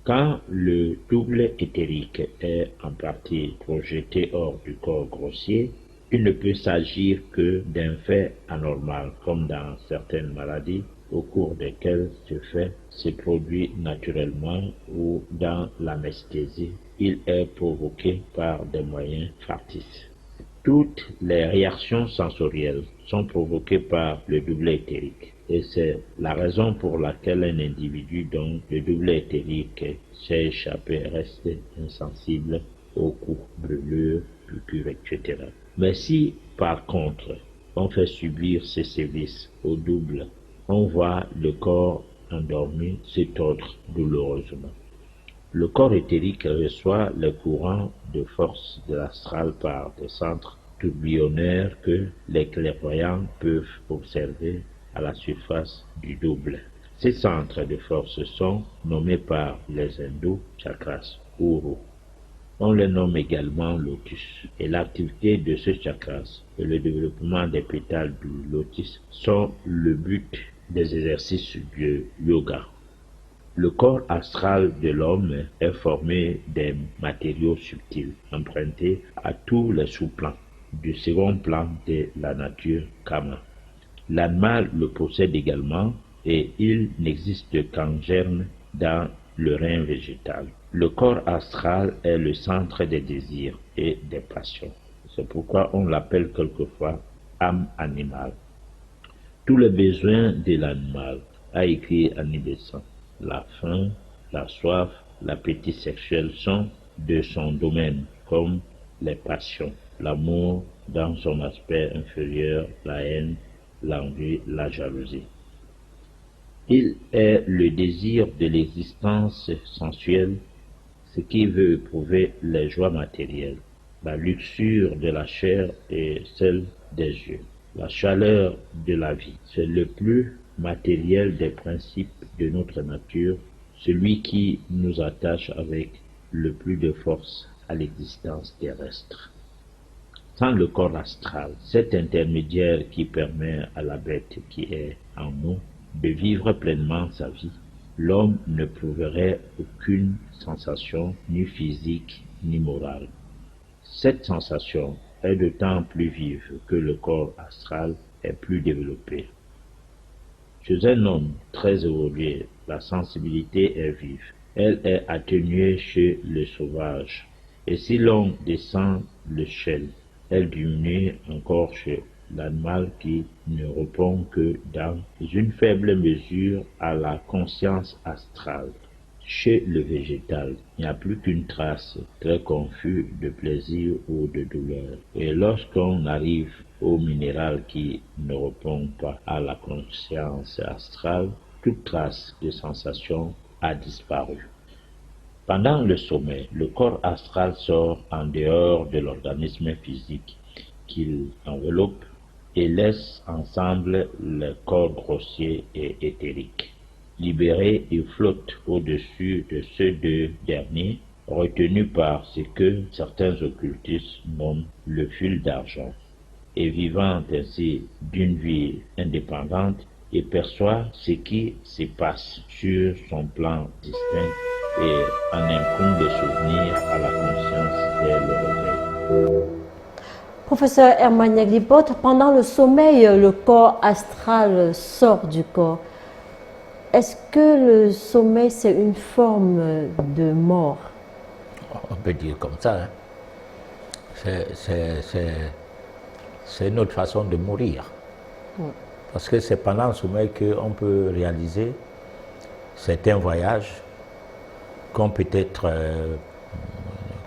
Quand le double éthérique est en partie projeté hors du corps grossier, il ne peut s'agir que d'un fait anormal, comme dans certaines maladies au cours desquelles ce fait se produit naturellement ou dans l'anesthésie, il est provoqué par des moyens factices. Toutes les réactions sensorielles sont provoquées par le double éthérique et c'est la raison pour laquelle un individu dont le double éthérique s'est échappé reste insensible aux coups, brûlures, piqûres, etc. Mais si, par contre, on fait subir ces sévices au double, on voit le corps endormi se tordre douloureusement. Le corps éthérique reçoit les courants de force de l'astral par des centres tourbillonnaires que les clairvoyants peuvent observer à la surface du double. Ces centres de force sont nommés par les hindous chakras, Uru. On les nomme également lotus. Et l'activité de ce chakras et le développement des pétales du lotus sont le but des exercices du yoga. Le corps astral de l'homme est formé des matériaux subtils, empruntés à tous les sous-plans du second plan de la nature Kama. L'animal le possède également et il n'existe qu'en germe dans le rein végétal. Le corps astral est le centre des désirs et des passions. C'est pourquoi on l'appelle quelquefois âme animale. Tous les besoins de l'animal, a écrit Annie Besant, la faim, la soif, l'appétit sexuel sont de son domaine, comme les passions, l'amour dans son aspect inférieur, la haine, l'envie, la jalousie. Il est le désir de l'existence sensuelle, ce qui veut éprouver les joies matérielles, la luxure de la chair et celle des yeux, la chaleur de la vie. C'est le plus matériel des principes de notre nature, celui qui nous attache avec le plus de force à l'existence terrestre. Sans le corps astral, cet intermédiaire qui permet à la bête qui est en nous de vivre pleinement sa vie, l'homme n'éprouverait aucune sensation ni physique ni morale. Cette sensation est d'autant plus vive que le corps astral est plus développé. Chez un homme très évolué, la sensibilité est vive. Elle est atténuée chez le sauvage. Et si l'on descend l'échelle, elle diminue encore chez l'animal qui ne répond que dans une faible mesure à la conscience astrale. Chez le végétal, il n'y a plus qu'une trace très confuse de plaisir ou de douleur. Et lorsqu'on arrive au minéral qui ne répond pas à la conscience astrale, toute trace de sensation a disparu. Pendant le sommeil, le corps astral sort en dehors de l'organisme physique qu'il enveloppe et laisse ensemble le corps grossier et éthérique. Libéré, il flotte au-dessus de ces deux derniers, retenu par ce que certains occultistes nomment le fil d'argent. Et vivant ainsi d'une vie indépendante, il perçoit ce qui se passe sur son plan distinct et en imprime des souvenirs à la conscience dès le réveil. Professeur Herman Yaglipot, pendant le sommeil, le corps astral sort du corps. Est-ce que le sommeil, c'est une forme de mort? On peut dire comme ça. Hein. C'est une autre façon de mourir. Parce que c'est pendant le sommeil qu'on peut réaliser certains voyages qu'on peut-être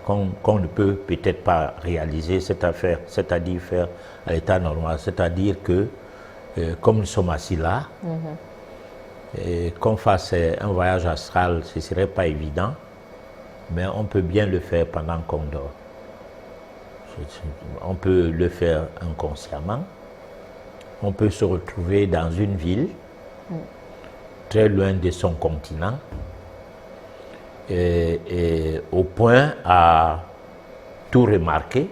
qu'on ne peut peut-être pas réaliser cette affaire, c'est-à-dire faire à l'état normal. C'est-à-dire que comme nous sommes assis là, et qu'on fasse un voyage astral, ce ne serait pas évident, mais on peut bien le faire pendant qu'on dort. On peut le faire inconsciemment on peut se retrouver dans une ville, très loin de son continent, et au point à tout remarquer,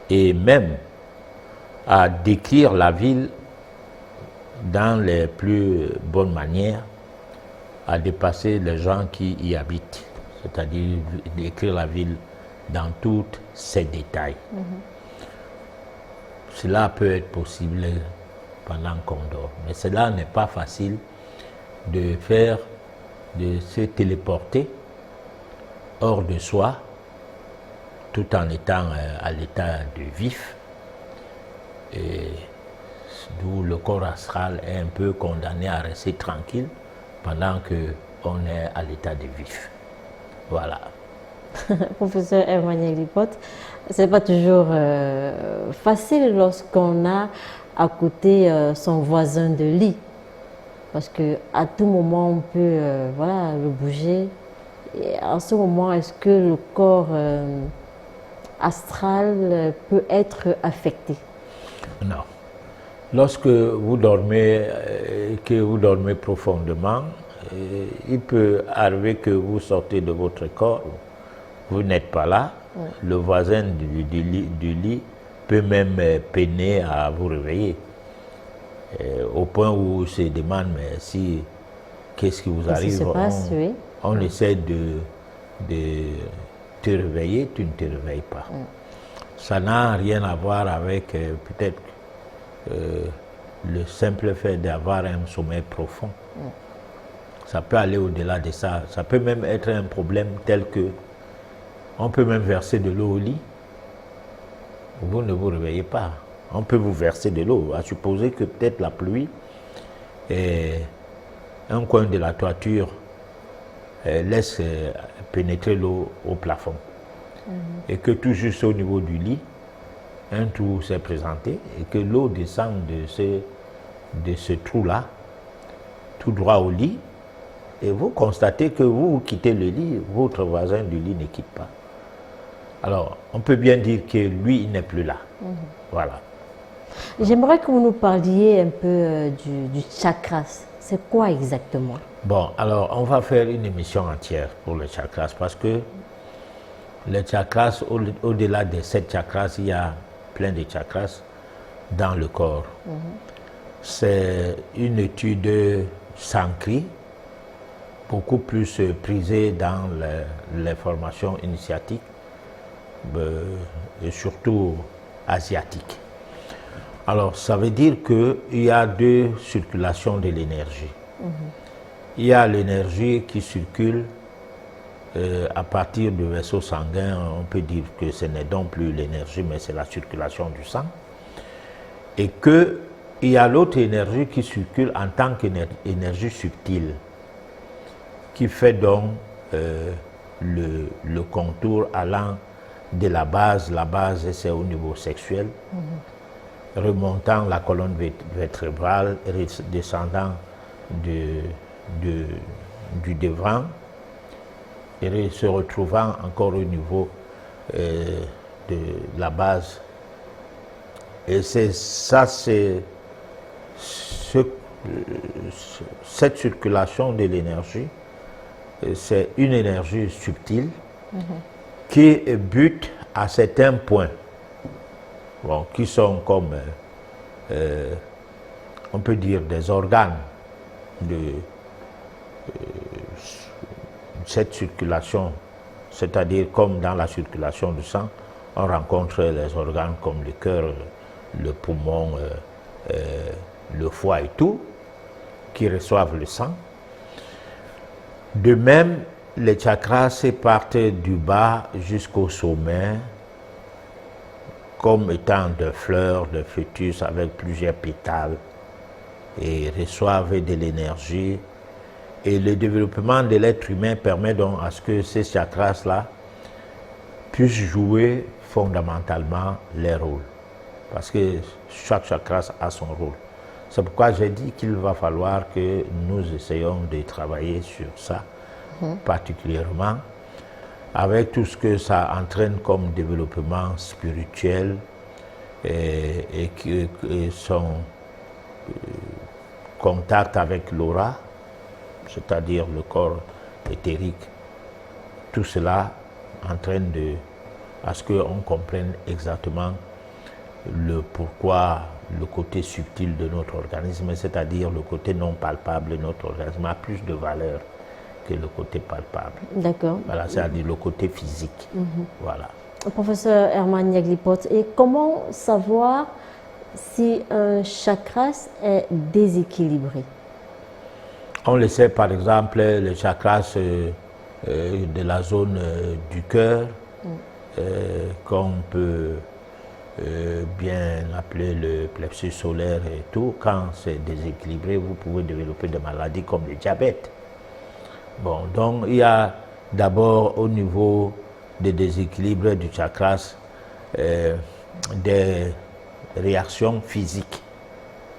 et même à décrire la ville dans les plus bonnes manières, à dépasser les gens qui y habitent, c'est-à-dire décrire la ville dans tous ses détails. Cela peut être possible pendant qu'on dort, mais cela n'est pas facile de faire, de se téléporter hors de soi, tout en étant à l'état de vif, et d'où le corps astral est un peu condamné à rester tranquille pendant qu'on est à l'état de vif. Voilà. Professeur Emmanuel Lipote, ce n'est pas toujours facile lorsqu'on a à côté son voisin de lit. Parce qu'à tout moment, on peut voilà, le bouger. Et en ce moment, est-ce que le corps astral peut être affecté? Non. Lorsque vous dormez, que vous dormez profondément, il peut arriver que vous sortez de votre corps, vous n'êtes pas là, le voisin du lit peut même peiner à vous réveiller, au point où il se demande, mais si, qu'est-ce qui vous arrive? Qu'est-ce qui se passe, oui. On essaie de te réveiller, tu ne te réveilles pas. Ça n'a rien à voir avec peut-être le simple fait d'avoir un sommeil profond. Ça peut aller au-delà de ça. Ça peut même être un problème tel que on peut même verser de l'eau au lit. Vous ne vous réveillez pas. On peut vous verser de l'eau, à supposer que peut-être la pluie et un coin de la toiture laisse pénétrer l'eau au plafond. Et que tout juste au niveau du lit, un trou s'est présenté et que l'eau descend de ce trou-là, tout droit au lit, et vous constatez que vous quittez le lit, votre voisin du lit ne quitte pas. Alors, on peut bien dire que lui, il n'est plus là. Voilà. J'aimerais que vous nous parliez un peu du chakras. C'est quoi exactement? Bon, alors, on va faire une émission entière pour les chakras parce que les chakras, au-delà des 7 chakras, il y a plein de chakras dans le corps. C'est une étude s'ancrie, beaucoup plus prisée dans les formations initiatiques et surtout asiatiques. Alors, ça veut dire qu'il y a 2 circulations de l'énergie. Il y a l'énergie qui circule à partir du vaisseau sanguin, on peut dire que ce n'est donc plus l'énergie, mais c'est la circulation du sang. Et qu'il y a l'autre énergie qui circule en tant qu'énergie subtile, qui fait donc le contour allant de la base c'est au niveau sexuel, remontant la colonne vertébrale, descendant du devant, et se retrouvant encore au niveau de la base. Et c'est ça, c'est cette circulation de l'énergie, c'est une énergie subtile qui bute à certains points, bon, qui sont comme, on peut dire, des organes de cette circulation, c'est-à-dire comme dans la circulation du sang, on rencontre les organes comme le cœur, le poumon, le foie et tout, qui reçoivent le sang. De même, les chakras partent du bas jusqu'au sommet, comme étant des fleurs, des fœtus avec plusieurs pétales, et reçoivent de l'énergie. Et le développement de l'être humain permet donc à ce que ces chakras-là puissent jouer fondamentalement les rôles. Parce que chaque chakra a son rôle. C'est pourquoi j'ai dit qu'il va falloir que nous essayons de travailler sur ça, particulièrement, avec tout ce que ça entraîne comme développement spirituel et qui sont contact avec l'aura, c'est-à-dire le corps éthérique. Tout cela entraîne à ce qu'on comprenne exactement le pourquoi le côté subtil de notre organisme, c'est-à-dire le côté non palpable de notre organisme, a plus de valeur que le côté palpable. D'accord. Voilà, c'est-à-dire le côté physique. Voilà. Professeur Herman Yaglipot, et comment savoir si un chakras est déséquilibré? On le sait par exemple, les chakras de la zone du cœur, qu'on peut bien appeler le plexus solaire et tout. Quand c'est déséquilibré, vous pouvez développer des maladies comme le diabète. Bon, donc il y a d'abord au niveau des déséquilibres du chakras des réactions physiques,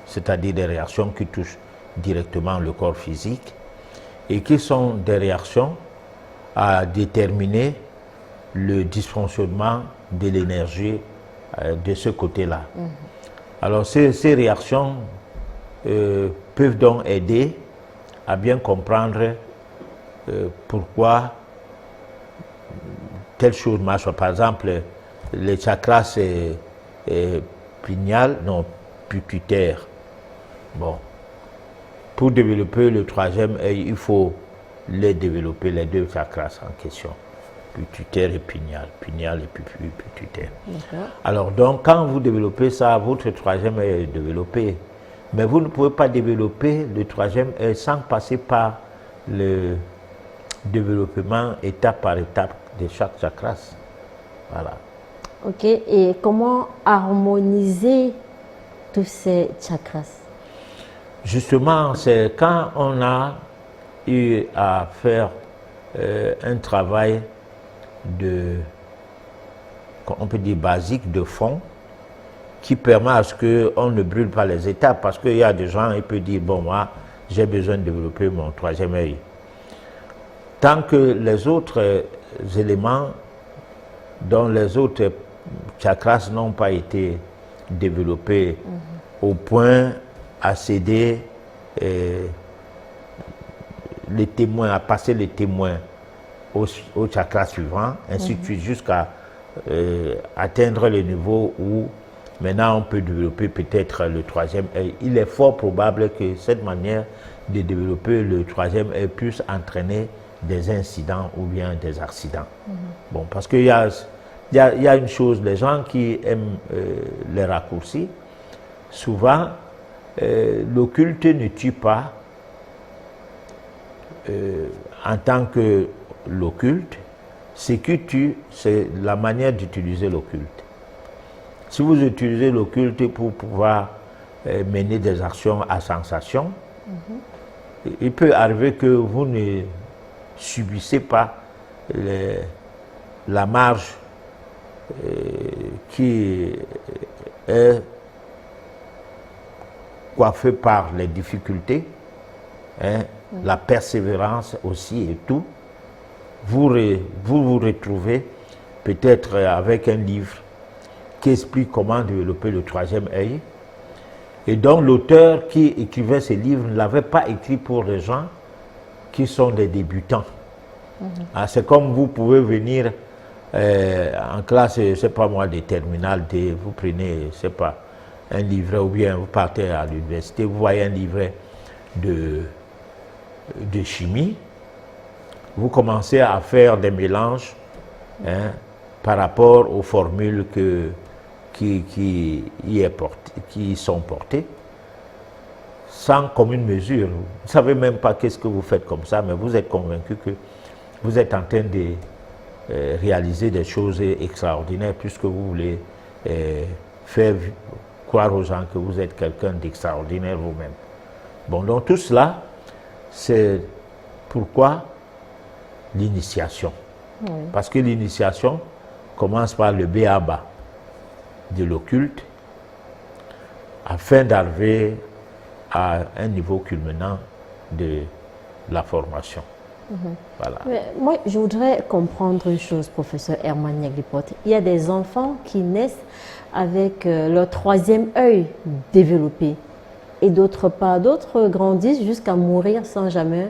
c'est-à-dire des réactions qui touchent directement le corps physique et qui sont des réactions à déterminer le dysfonctionnement de l'énergie de ce côté-là. Alors ces réactions peuvent donc aider à bien comprendre pourquoi telle chose marche. Par exemple, les chakras pinéal, non, pituitaire. Bon, pour développer le troisième œil, il faut les développer, les deux chakras en question, pituitaire et pinéal et pituitaire. Alors donc, quand vous développez ça, votre troisième œil est développé, mais vous ne pouvez pas développer le troisième œil sans passer par le développement étape par étape de chaque chakras. Voilà. Ok, et comment harmoniser tous ces chakras? Justement, c'est quand on a eu à faire un travail on peut dire basique, de fond, qui permet à ce qu'on ne brûle pas les étapes, parce qu'il y a des gens, ils peuvent dire, bon, moi, j'ai besoin de développer mon troisième œil. Tant que les autres éléments, dont les autres chakras n'ont pas été développés au point à céder les témoins, à passer les témoins au chakra suivant, ainsi de suite, jusqu'à atteindre le niveau où maintenant on peut développer peut-être le troisième œil. Il est fort probable que cette manière de développer le troisième œil puisse entraîner des incidents ou bien des accidents. Bon, parce qu'il y a une chose, les gens qui aiment les raccourcis, souvent l'occulte ne tue pas en tant que l'occulte. Ce qui tue, c'est la manière d'utiliser l'occulte. Si vous utilisez l'occulte pour pouvoir mener des actions à sensation, il peut arriver que vous ne subissez pas la marge qui est coiffée par les difficultés, hein, la persévérance aussi et tout. Vous vous retrouvez peut-être avec un livre qui explique comment développer le troisième œil. Et donc l'auteur qui écrivait ce livre ne l'avait pas écrit pour les gens qui sont des débutants. C'est comme vous pouvez venir en classe, je ne sais pas moi, des terminales D, vous prenez, je ne sais pas, un livret, ou bien vous partez à l'université, vous voyez un livret de chimie, vous commencez à faire des mélanges par rapport aux formules qui y sont portées, sans commune mesure. Vous ne savez même pas qu'est-ce que vous faites comme ça, mais vous êtes convaincu que vous êtes en train de réaliser des choses extraordinaires, puisque vous voulez faire croire aux gens que vous êtes quelqu'un d'extraordinaire vous-même. Bon, donc tout cela, c'est pourquoi l'initiation. Parce que l'initiation commence par le B.A.B.A. de l'occulte, afin d'arriver à un niveau culminant de la formation. Voilà. Mais moi, je voudrais comprendre une chose, professeur Herman Yaglipot. Il y a des enfants qui naissent avec leur troisième œil développé. Et d'autres pas, d'autres grandissent jusqu'à mourir sans jamais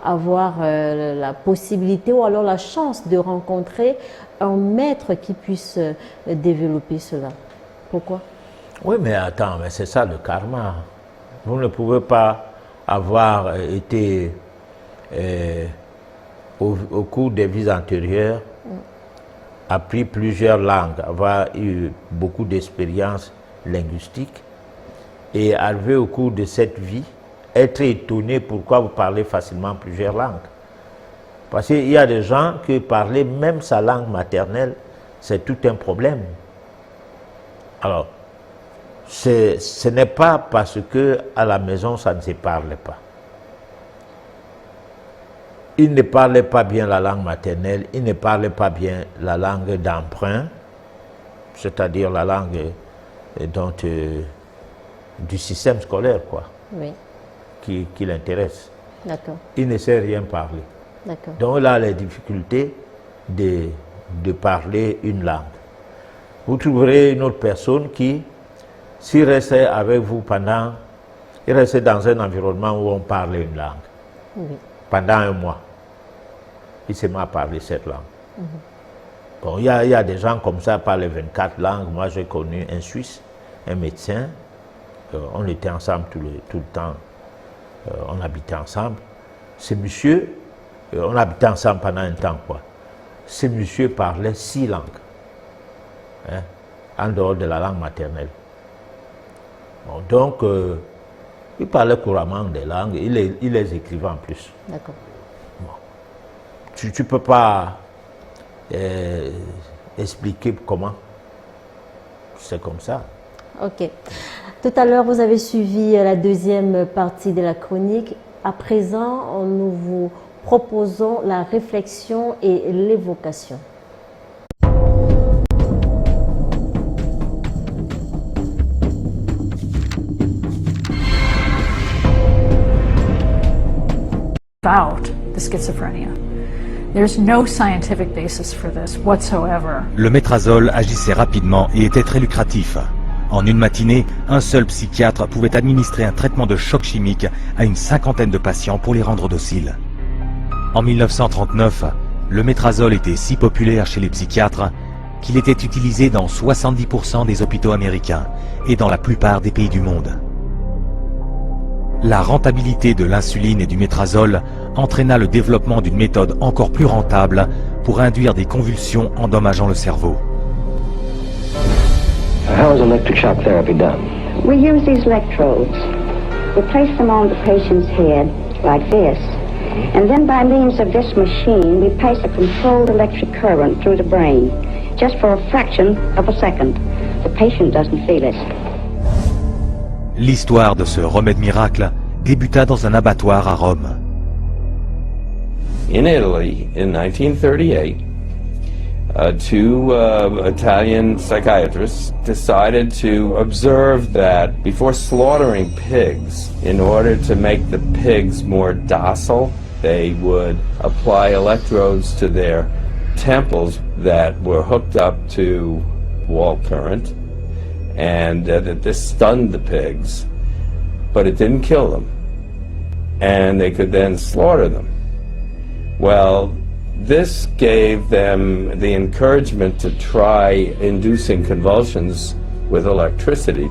avoir la possibilité ou alors la chance de rencontrer un maître qui puisse développer cela. Pourquoi? Oui, mais attends, mais c'est ça le karma. Vous ne pouvez pas avoir été au cours des vies antérieures, appris plusieurs langues, avoir eu beaucoup d'expériences linguistiques et arriver au cours de cette vie, être étonné pourquoi vous parlez facilement plusieurs langues. Parce qu'il y a des gens qui parlent même sa langue maternelle, c'est tout un problème. Alors, ce n'est pas parce que à la maison ça ne se parle pas. Il ne parlait pas bien la langue maternelle, il ne parlait pas bien la langue d'emprunt, c'est-à-dire la langue du système scolaire, quoi, Oui, qui l'intéresse. d'accord, Il ne sait rien parler. d'accord. Donc il a les difficultés de parler une langue. Vous trouverez une autre personne qui, s'il restait avec vous il restait dans un environnement où on parlait une langue, Oui. pendant un mois, il se met à parler cette langue. Bon, il y a des gens comme ça qui parlent 24 langues. Moi, j'ai connu un Suisse, un médecin. On était ensemble tout le temps. On habitait ensemble. Ce monsieur, on habitait ensemble pendant un temps, quoi. Ce monsieur parlait 6 langues, hein, en dehors de la langue maternelle. Bon, donc, il parlait couramment des langues, il les écrivait en plus. D'accord. Tu ne peux pas expliquer comment. C'est comme ça. Ok. Tout à l'heure, vous avez suivi la deuxième partie de la chronique. À présent, nous vous proposons la réflexion et l'évocation. About the schizophrenia. There's no scientific basis for this whatsoever. Le métrazole agissait rapidement et était très lucratif. En une matinée, un seul psychiatre pouvait administrer un traitement de choc chimique à une 50aine de patients pour les rendre dociles. En 1939, le métrazole était si populaire chez les psychiatres qu'il était utilisé dans 70% des hôpitaux américains et dans la plupart des pays du monde. La rentabilité de l'insuline et du métrazole entraîna le développement d'une méthode encore plus rentable pour induire des convulsions endommageant le cerveau. How is electric shock therapy done? We use these electrodes. We place them on the patient's head like this, and then by means of this machine we pass a controlled electric current through the brain, just for a fraction of a second. The patient doesn't feel it. L'histoire de ce remède miracle débuta dans un abattoir à Rome. In Italy, in 1938, two Italian psychiatrists decided to observe that before slaughtering pigs, in order to make the pigs more docile, they would apply electrodes to their temples that were hooked up to wall current, and that this stunned the pigs, but it didn't kill them, and they could then slaughter them. Well, this gave them the encouragement to try inducing convulsions with electricity.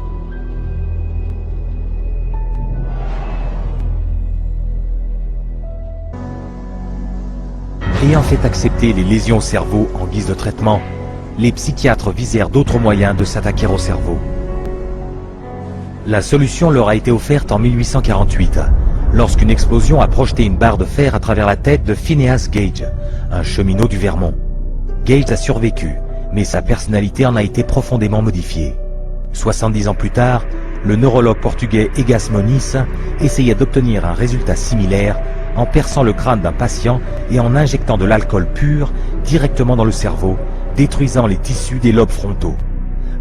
Ayant fait accepter les lésions au cerveau en guise de traitement, les psychiatres visèrent d'autres moyens de s'attaquer au cerveau. La solution leur a été offerte en 1848, lorsqu'une explosion a projeté une barre de fer à travers la tête de Phineas Gage, un cheminot du Vermont. Gage a survécu, mais sa personnalité en a été profondément modifiée. 70 ans plus tard, le neurologue portugais Egas Moniz essayait d'obtenir un résultat similaire en perçant le crâne d'un patient et en injectant de l'alcool pur directement dans le cerveau, détruisant les tissus des lobes frontaux.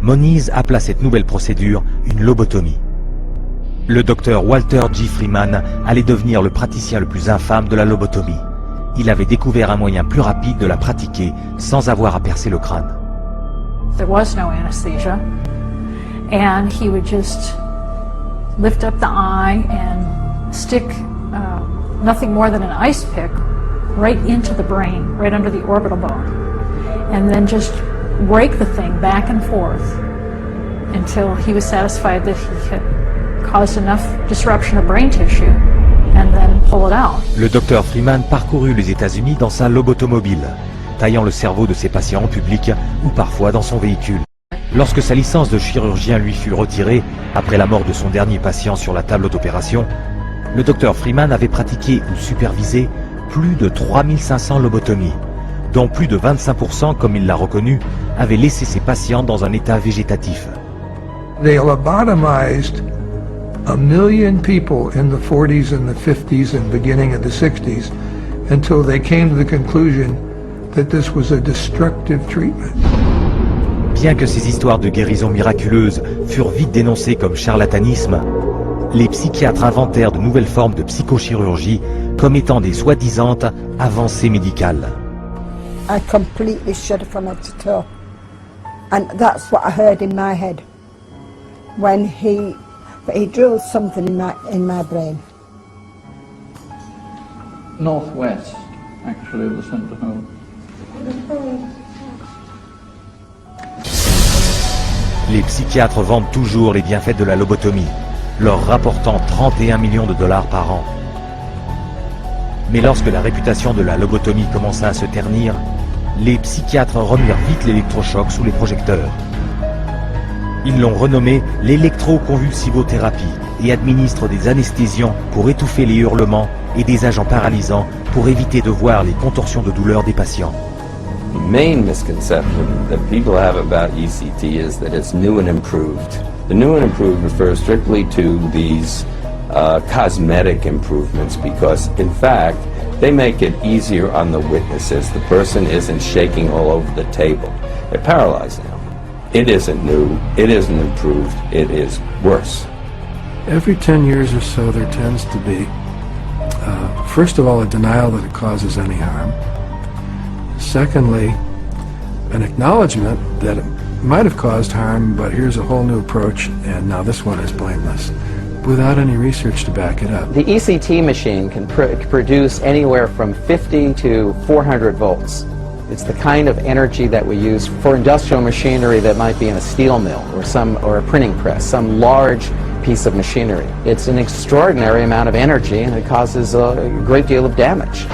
Moniz appela cette nouvelle procédure une lobotomie. Le docteur Walter G. Freeman allait devenir le praticien le plus infâme de la lobotomie. Il avait découvert un moyen plus rapide de la pratiquer sans avoir à percer le crâne. There was no anesthesia. And he would just lift up the eye and stick nothing more than an ice pick right into the brain, right under the orbital bone, and then just rake the thing back and forth until he was satisfied that he had caused enough disruption of brain tissue, and then pull it out. Le docteur Freeman parcourut les États-Unis dans sa lobotomobile, taillant le cerveau de ses patients en public ou parfois dans son véhicule. Lorsque sa licence de chirurgien lui fut retirée après la mort de son dernier patient sur la table d'opération, le docteur Freeman avait pratiqué ou supervisé plus de 3500 lobotomies, dont plus de 25%, comme il l'a reconnu, avaient laissé ses patients dans un état végétatif. They lobotomized 1 million people in the 40s and the 50s and beginning of the 60s until they came to the conclusion that this was a destructive treatment. Bien que ces histoires de guérison miraculeuse furent vite dénoncées comme charlatanisme, les psychiatres inventèrent de nouvelles formes de psychochirurgie comme étant des soi-disant avancées médicales. I completely shudder from head to toe. And that's what I heard in my head when he drilled something in my brain. Northwest, actually, was sent to home. Les psychiatres vendent toujours les bienfaits de la lobotomie, leur rapportant 31 millions de dollars par an. Mais lorsque la réputation de la lobotomie commença à se ternir, les psychiatres remirent vite l'électrochoc sous les projecteurs. Ils l'ont renommé l'électroconvulsivothérapie et administrent des anesthésiants pour étouffer les hurlements et des agents paralysants pour éviter de voir les contorsions de douleur des patients. The main misconception that people have about ECT is that it's new and improved. The new and improved refers strictly to these cosmetic improvements because, in fact, they make it easier on the witnesses. The person isn't shaking all over the table. They're paralyzed now. It isn't new, it isn't improved, it is worse. Every 10 years or so there tends to be, first of all, a denial that it causes any harm. Secondly, an acknowledgement that it might have caused harm, but here's a whole new approach, and now this one is blameless, without any research to back it up. The ECT machine can produce anywhere from 50 to 400 volts. It's the kind of energy that we use for industrial machinery that might be in a steel mill or a printing press, some large piece of machinery. It's an extraordinary amount of energy and it causes a great deal of damage.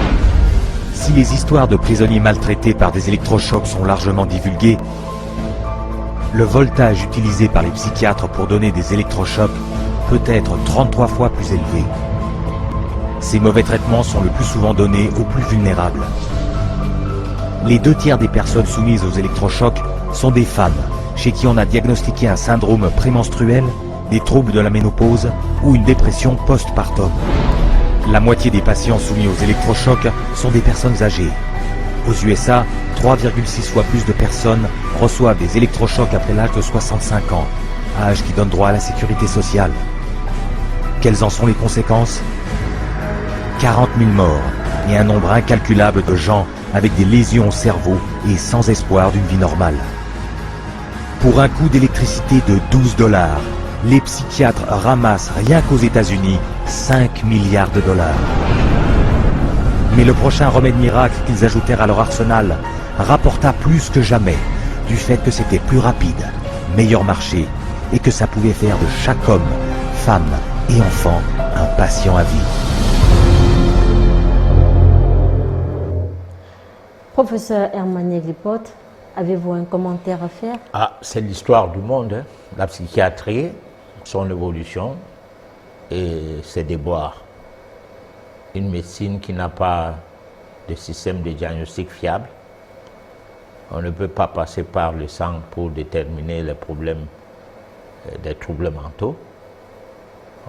Si les histoires de prisonniers maltraités par des électrochocs sont largement divulguées, le voltage utilisé par les psychiatres pour donner des électrochocs peut être 33 fois plus élevé. Ces mauvais traitements sont le plus souvent donnés aux plus vulnérables. Les 2 tiers des personnes soumises aux électrochocs sont des femmes, chez qui on a diagnostiqué un syndrome prémenstruel, des troubles de la ménopause ou une dépression post-partum. La moitié des patients soumis aux électrochocs sont des personnes âgées. Aux USA, 3,6 fois plus de personnes reçoivent des électrochocs après l'âge de 65 ans, âge qui donne droit à la sécurité sociale. Quelles en sont les conséquences? 40 000 morts et un nombre incalculable de gens avec des lésions au cerveau et sans espoir d'une vie normale. Pour un coût d'électricité de 12 $, les psychiatres ramassent rien qu'aux États-Unis 5 milliards de dollars. Mais le prochain remède miracle qu'ils ajoutèrent à leur arsenal rapporta plus que jamais du fait que c'était plus rapide, meilleur marché et que ça pouvait faire de chaque homme, femme et enfant un patient à vie. Professeur Herman Yeglipot, avez-vous un commentaire à faire? Ah, c'est l'histoire du monde, hein. La psychiatrie, son évolution et ses déboires. Une médecine qui n'a pas de système de diagnostic fiable. On ne peut pas passer par le sang pour déterminer les problèmes des troubles mentaux.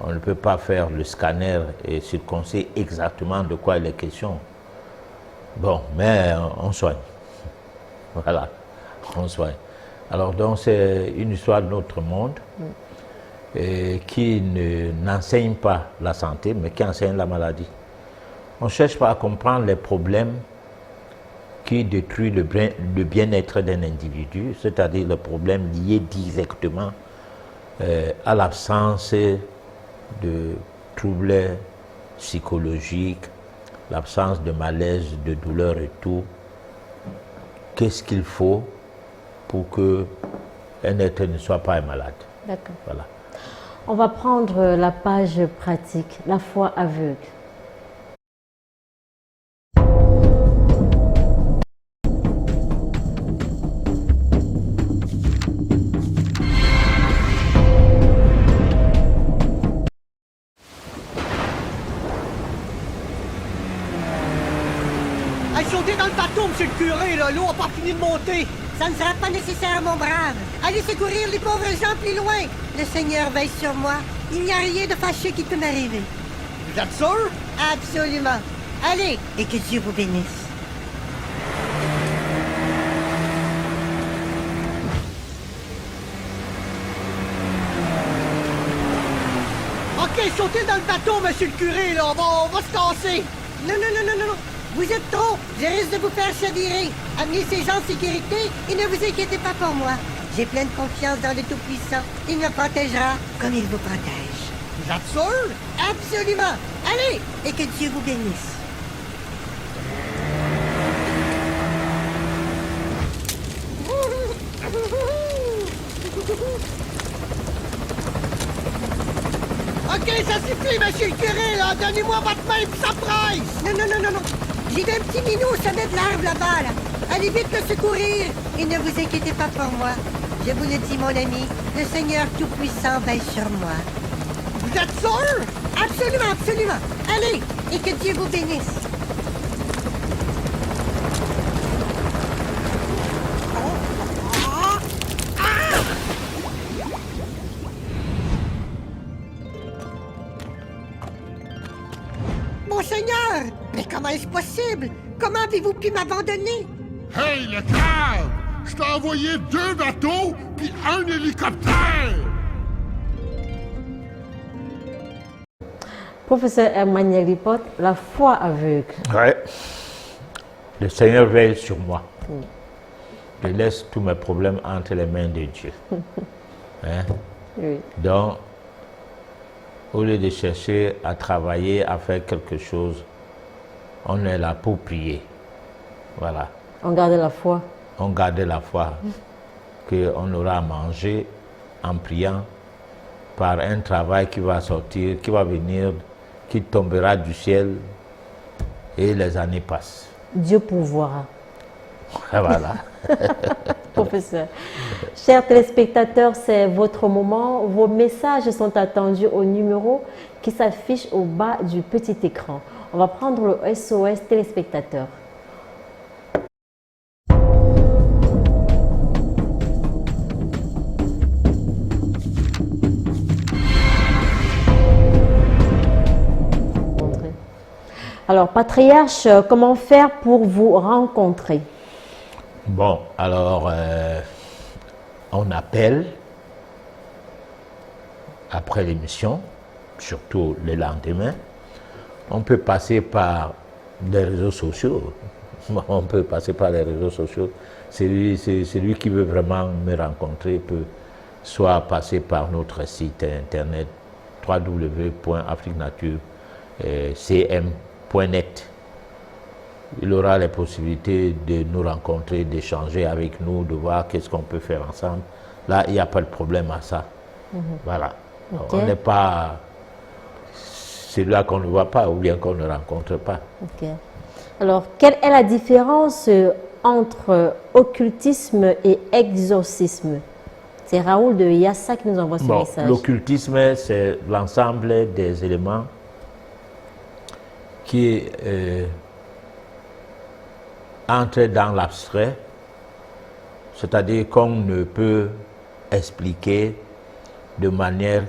On ne peut pas faire le scanner et circoncer exactement de quoi il est question. Bon, mais on soigne. Voilà, on soigne. Alors donc c'est une histoire de notre monde qui n'enseigne pas la santé, mais qui enseigne la maladie. On ne cherche pas à comprendre les problèmes qui détruit le bien-être d'un individu, c'est-à-dire le problème lié directement à l'absence de troubles psychologiques, l'absence de malaise, de douleur et tout. Qu'est-ce qu'il faut pour qu'un être ne soit pas malade? D'accord. Voilà. On va prendre la page pratique, la foi aveugle. Allez, sautez dans le bateau, monsieur le curé, là. L'eau n'a pas fini de monter. Ça ne sera pas nécessaire, mon brave. Allez secourir les pauvres gens plus loin. Le Seigneur veille sur moi. Il n'y a rien de fâcheux qui peut m'arriver. Vous êtes sûr? Absolument. Allez, et que Dieu vous bénisse. OK, sautez dans le bateau, monsieur le curé, là. On va se casser. Non, non, non, non, non, non. Vous êtes trop. Je risque de vous faire chavirer. Amenez ces gens en sécurité et ne vous inquiétez pas pour moi. J'ai pleine confiance dans le Tout-Puissant. Il me protégera comme il vous protège. Vous êtes sûr? Absolument. Allez, et que Dieu vous bénisse. OK, ça suffit, monsieur le curé, là. Donnez-moi votre main, puis ça presse. Non, non, non, non, non. J'ai vu un petit minou au sommet de l'arbre là-bas, là. Allez vite le secourir. Et ne vous inquiétez pas pour moi. Je vous le dis, mon ami, le Seigneur Tout-Puissant veille sur moi. Vous êtes sûr? Absolument, absolument. Allez, et que Dieu vous bénisse. Mon Seigneur! Mais comment est-ce possible? Comment avez-vous pu m'abandonner? Hey, le cave! Je t'ai envoyé 2 bateaux puis un hélicoptère! Professeur Emmanuel Ripote, la foi aveugle. Ouais. Le Seigneur veille sur moi. Je laisse tous mes problèmes entre les mains de Dieu. Hein? Oui. Donc, au lieu de chercher à travailler, à faire quelque chose, on est là pour prier. Voilà. On garde la foi. On garde la foi qu'on aura à manger en priant par un travail qui va sortir, qui va venir, qui tombera du ciel et les années passent. Dieu pourvoira. Voilà. Professeur. Chers téléspectateurs, c'est votre moment. Vos messages sont attendus au numéro qui s'affiche au bas du petit écran. On va prendre le SOS téléspectateur. Alors, patriarche, comment faire pour vous rencontrer? Bon, alors, on appelle après l'émission, surtout le lendemain. On peut passer par les réseaux sociaux. On peut passer par les réseaux sociaux. Celui qui veut vraiment me rencontrer peut soit passer par notre site internet www.afriquenature.cm.net. Il aura les possibilités de nous rencontrer, d'échanger avec nous, de voir qu'est-ce qu'on peut faire ensemble. Là, il n'y a pas de problème à ça. Voilà. Okay. On n'est pas celui-là qu'on ne voit pas ou bien qu'on ne rencontre pas. Okay. Alors, quelle est la différence entre occultisme et exorcisme? C'est Raoul de Yassa qui nous envoie ce message. L'occultisme, c'est l'ensemble des éléments qui entrent dans l'abstrait, c'est-à-dire qu'on ne peut expliquer de manière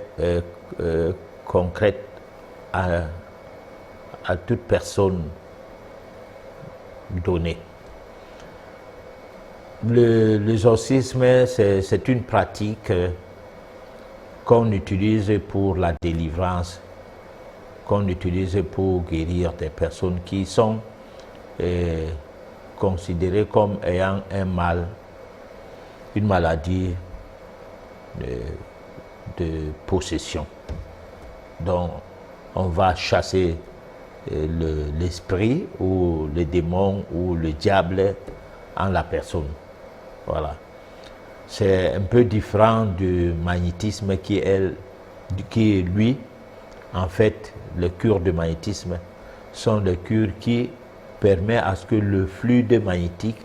concrète à toute personne donnée. L'exorcisme, c'est une pratique qu'on utilise pour la délivrance, qu'on utilise pour guérir des personnes qui sont considéré comme ayant un mal, une maladie de possession. Donc, on va chasser l'esprit ou le démon ou le diable en la personne. Voilà. C'est un peu différent du magnétisme qui est lui, en fait, les cures de magnétisme sont des cures qui permettent à ce que le fluide magnétique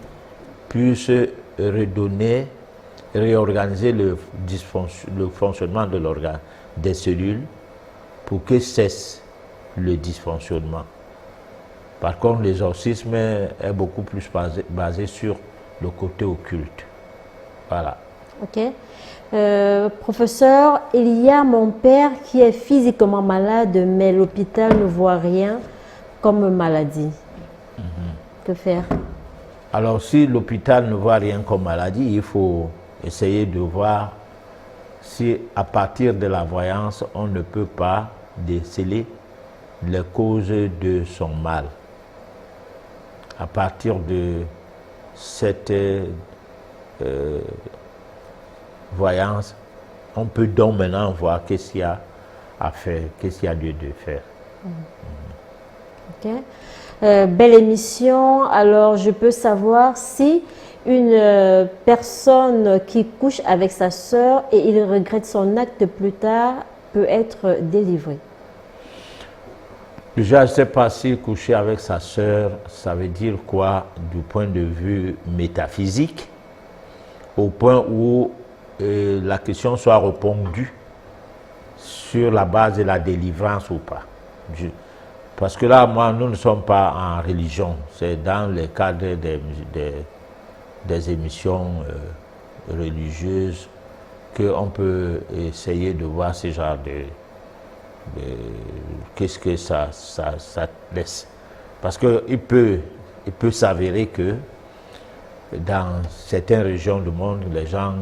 puisse redonner, réorganiser le fonctionnement de l'organe, des cellules, pour que cesse le dysfonctionnement. Par contre, l'exorcisme est beaucoup plus basé sur le côté occulte. Voilà. Ok. Professeur, il y a mon père qui est physiquement malade, mais l'hôpital ne voit rien comme maladie. Que faire? Alors, si l'hôpital ne voit rien comme maladie, il faut essayer de voir si, à partir de la voyance, on ne peut pas déceler les causes de son mal. À partir de cette voyance, on peut donc maintenant voir qu'est-ce qu'il y a à faire, qu'est-ce qu'il y a lieu de faire. Ok. Belle émission. Alors, je peux savoir si une personne qui couche avec sa sœur et il regrette son acte plus tard peut être délivrée. Déjà, je ne sais pas si coucher avec sa sœur, ça veut dire quoi du point de vue métaphysique, au point où la question soit répondue sur la base de la délivrance ou pas. Parce que là, moi, nous ne sommes pas en religion, c'est dans le cadre des émissions religieuses qu'on peut essayer de voir ce genre de qu'est-ce que ça laisse. Parce qu'il peut s'avérer que dans certaines régions du monde, les gens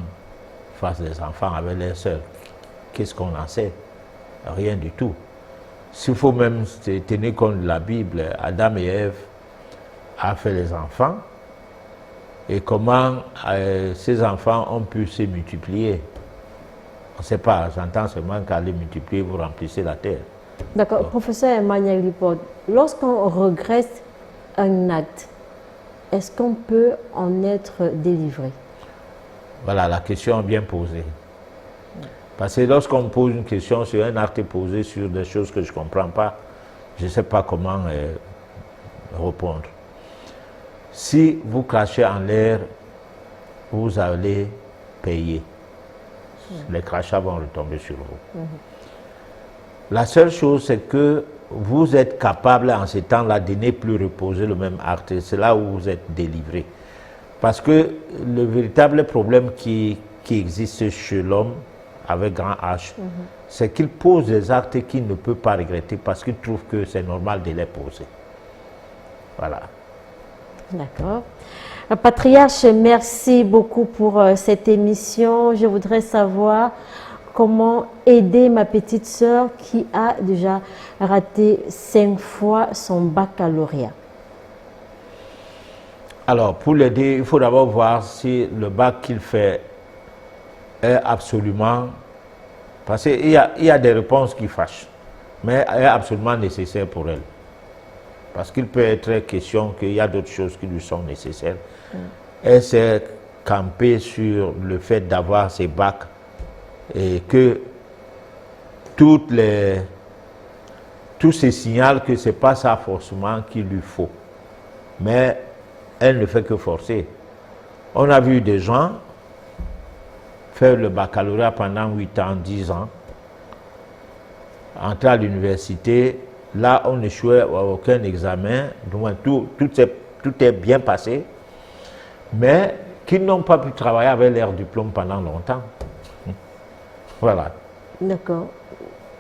fassent des enfants avec leurs sœurs. Qu'est-ce qu'on en sait? Rien du tout. S'il faut même tenir compte de la Bible, Adam et Ève ont fait les enfants. Et comment ces enfants ont pu se multiplier? On ne sait pas, j'entends seulement qu'à les multiplier, vous remplissez la terre. D'accord. Donc, Professeur Emmanuel Lipold, lorsqu'on regrette un acte, est-ce qu'on peut en être délivré? Voilà, la question est bien posée. Parce que lorsqu'on me pose une question sur un acte posé sur des choses que je ne comprends pas, je ne sais pas comment répondre. Si vous crachez en l'air, vous allez payer. Les crachats vont retomber sur vous. La seule chose, c'est que vous êtes capable en ce temps-là de ne plus reposer le même acte. C'est là où vous êtes délivré. Parce que le véritable problème qui existe chez l'homme, avec grand H, c'est qu'il pose des actes qu'il ne peut pas regretter parce qu'il trouve que c'est normal de les poser. Voilà. D'accord. Patriarche, merci beaucoup pour cette émission. Je voudrais savoir comment aider ma petite sœur qui a déjà raté 5 fois son baccalauréat. Alors, pour l'aider, il faut d'abord voir si le bac qu'il fait est absolument... Parce qu'il y a des réponses qui fâchent, mais est absolument nécessaire pour elle. Parce qu'il peut être question qu'il y a d'autres choses qui lui sont nécessaires. Elle s'est campée sur le fait d'avoir ses bacs et que tous ces signaux que ce n'est pas ça forcément qu'il lui faut. Mais elle ne fait que forcer. On a vu des gens faire le baccalauréat pendant 8 ans, 10 ans, entrer à l'université, là on n'échouait à aucun examen, tout est bien passé, mais qui n'ont pas pu travailler avec leur diplôme pendant longtemps. Voilà. D'accord.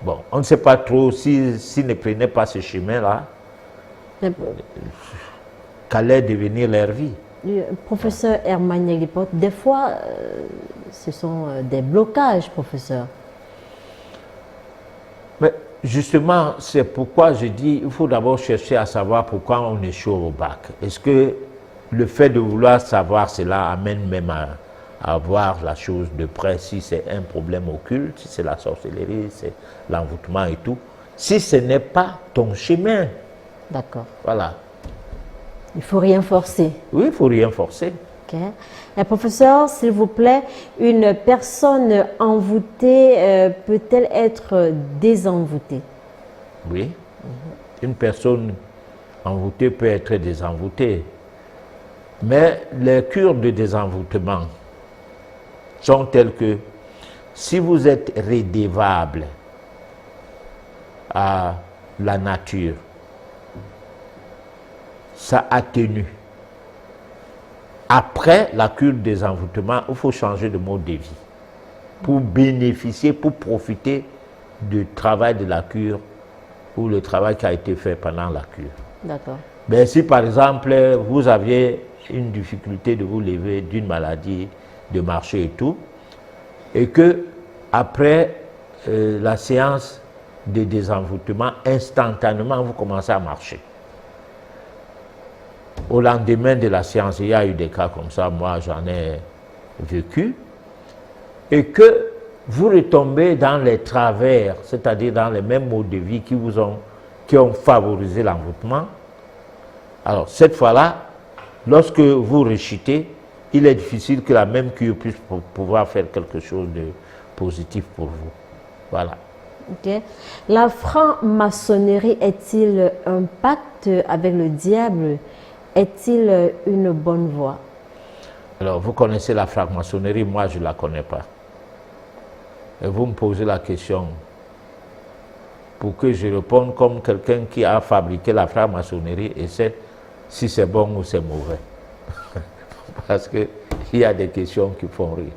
Bon, on ne sait pas trop s'ils ne prenaient pas ce chemin-là, qu'allait devenir leur vie. Professeur Emmanuel Lipold, des fois, ce sont des blocages, professeur. Mais justement, c'est pourquoi je dis il faut d'abord chercher à savoir pourquoi on échoue au bac. Est-ce que le fait de vouloir savoir cela amène même à voir la chose de près, si c'est un problème occulte, si c'est la sorcellerie, c'est l'envoûtement et tout. Si ce n'est pas ton chemin. D'accord. Voilà. Il ne faut rien forcer. Oui, il ne faut rien forcer. Ok. Et professeur, s'il vous plaît, une personne envoûtée peut-elle être désenvoûtée? Oui. Une personne envoûtée peut être désenvoûtée. Mais les cures de désenvoûtement sont telles que si vous êtes rédévable à la nature, ça atténue. Après la cure de désenvoûtement, il faut changer de mode de vie pour bénéficier, pour profiter du travail de la cure ou le travail qui a été fait pendant la cure. D'accord. Mais si par exemple vous aviez une difficulté de vous lever d'une maladie, de marcher et tout, et que après la séance de désenvoûtement, instantanément vous commencez à marcher. Au lendemain de la séance, il y a eu des cas comme ça, moi j'en ai vécu, et que vous retombez dans les travers, c'est-à-dire dans les mêmes modes de vie qui ont favorisé l'envoûtement. Alors cette fois-là, lorsque vous rechutez, il est difficile que la même cure puisse pouvoir faire quelque chose de positif pour vous. Voilà. Okay. La franc-maçonnerie est-il un pacte avec le diable? Est-il une bonne voie? Alors, vous connaissez la franc-maçonnerie, moi je ne la connais pas. Et vous me posez la question pour que je réponde comme quelqu'un qui a fabriqué la franc-maçonnerie et sait si c'est bon ou c'est mauvais. Parce qu'il y a des questions qui font rire.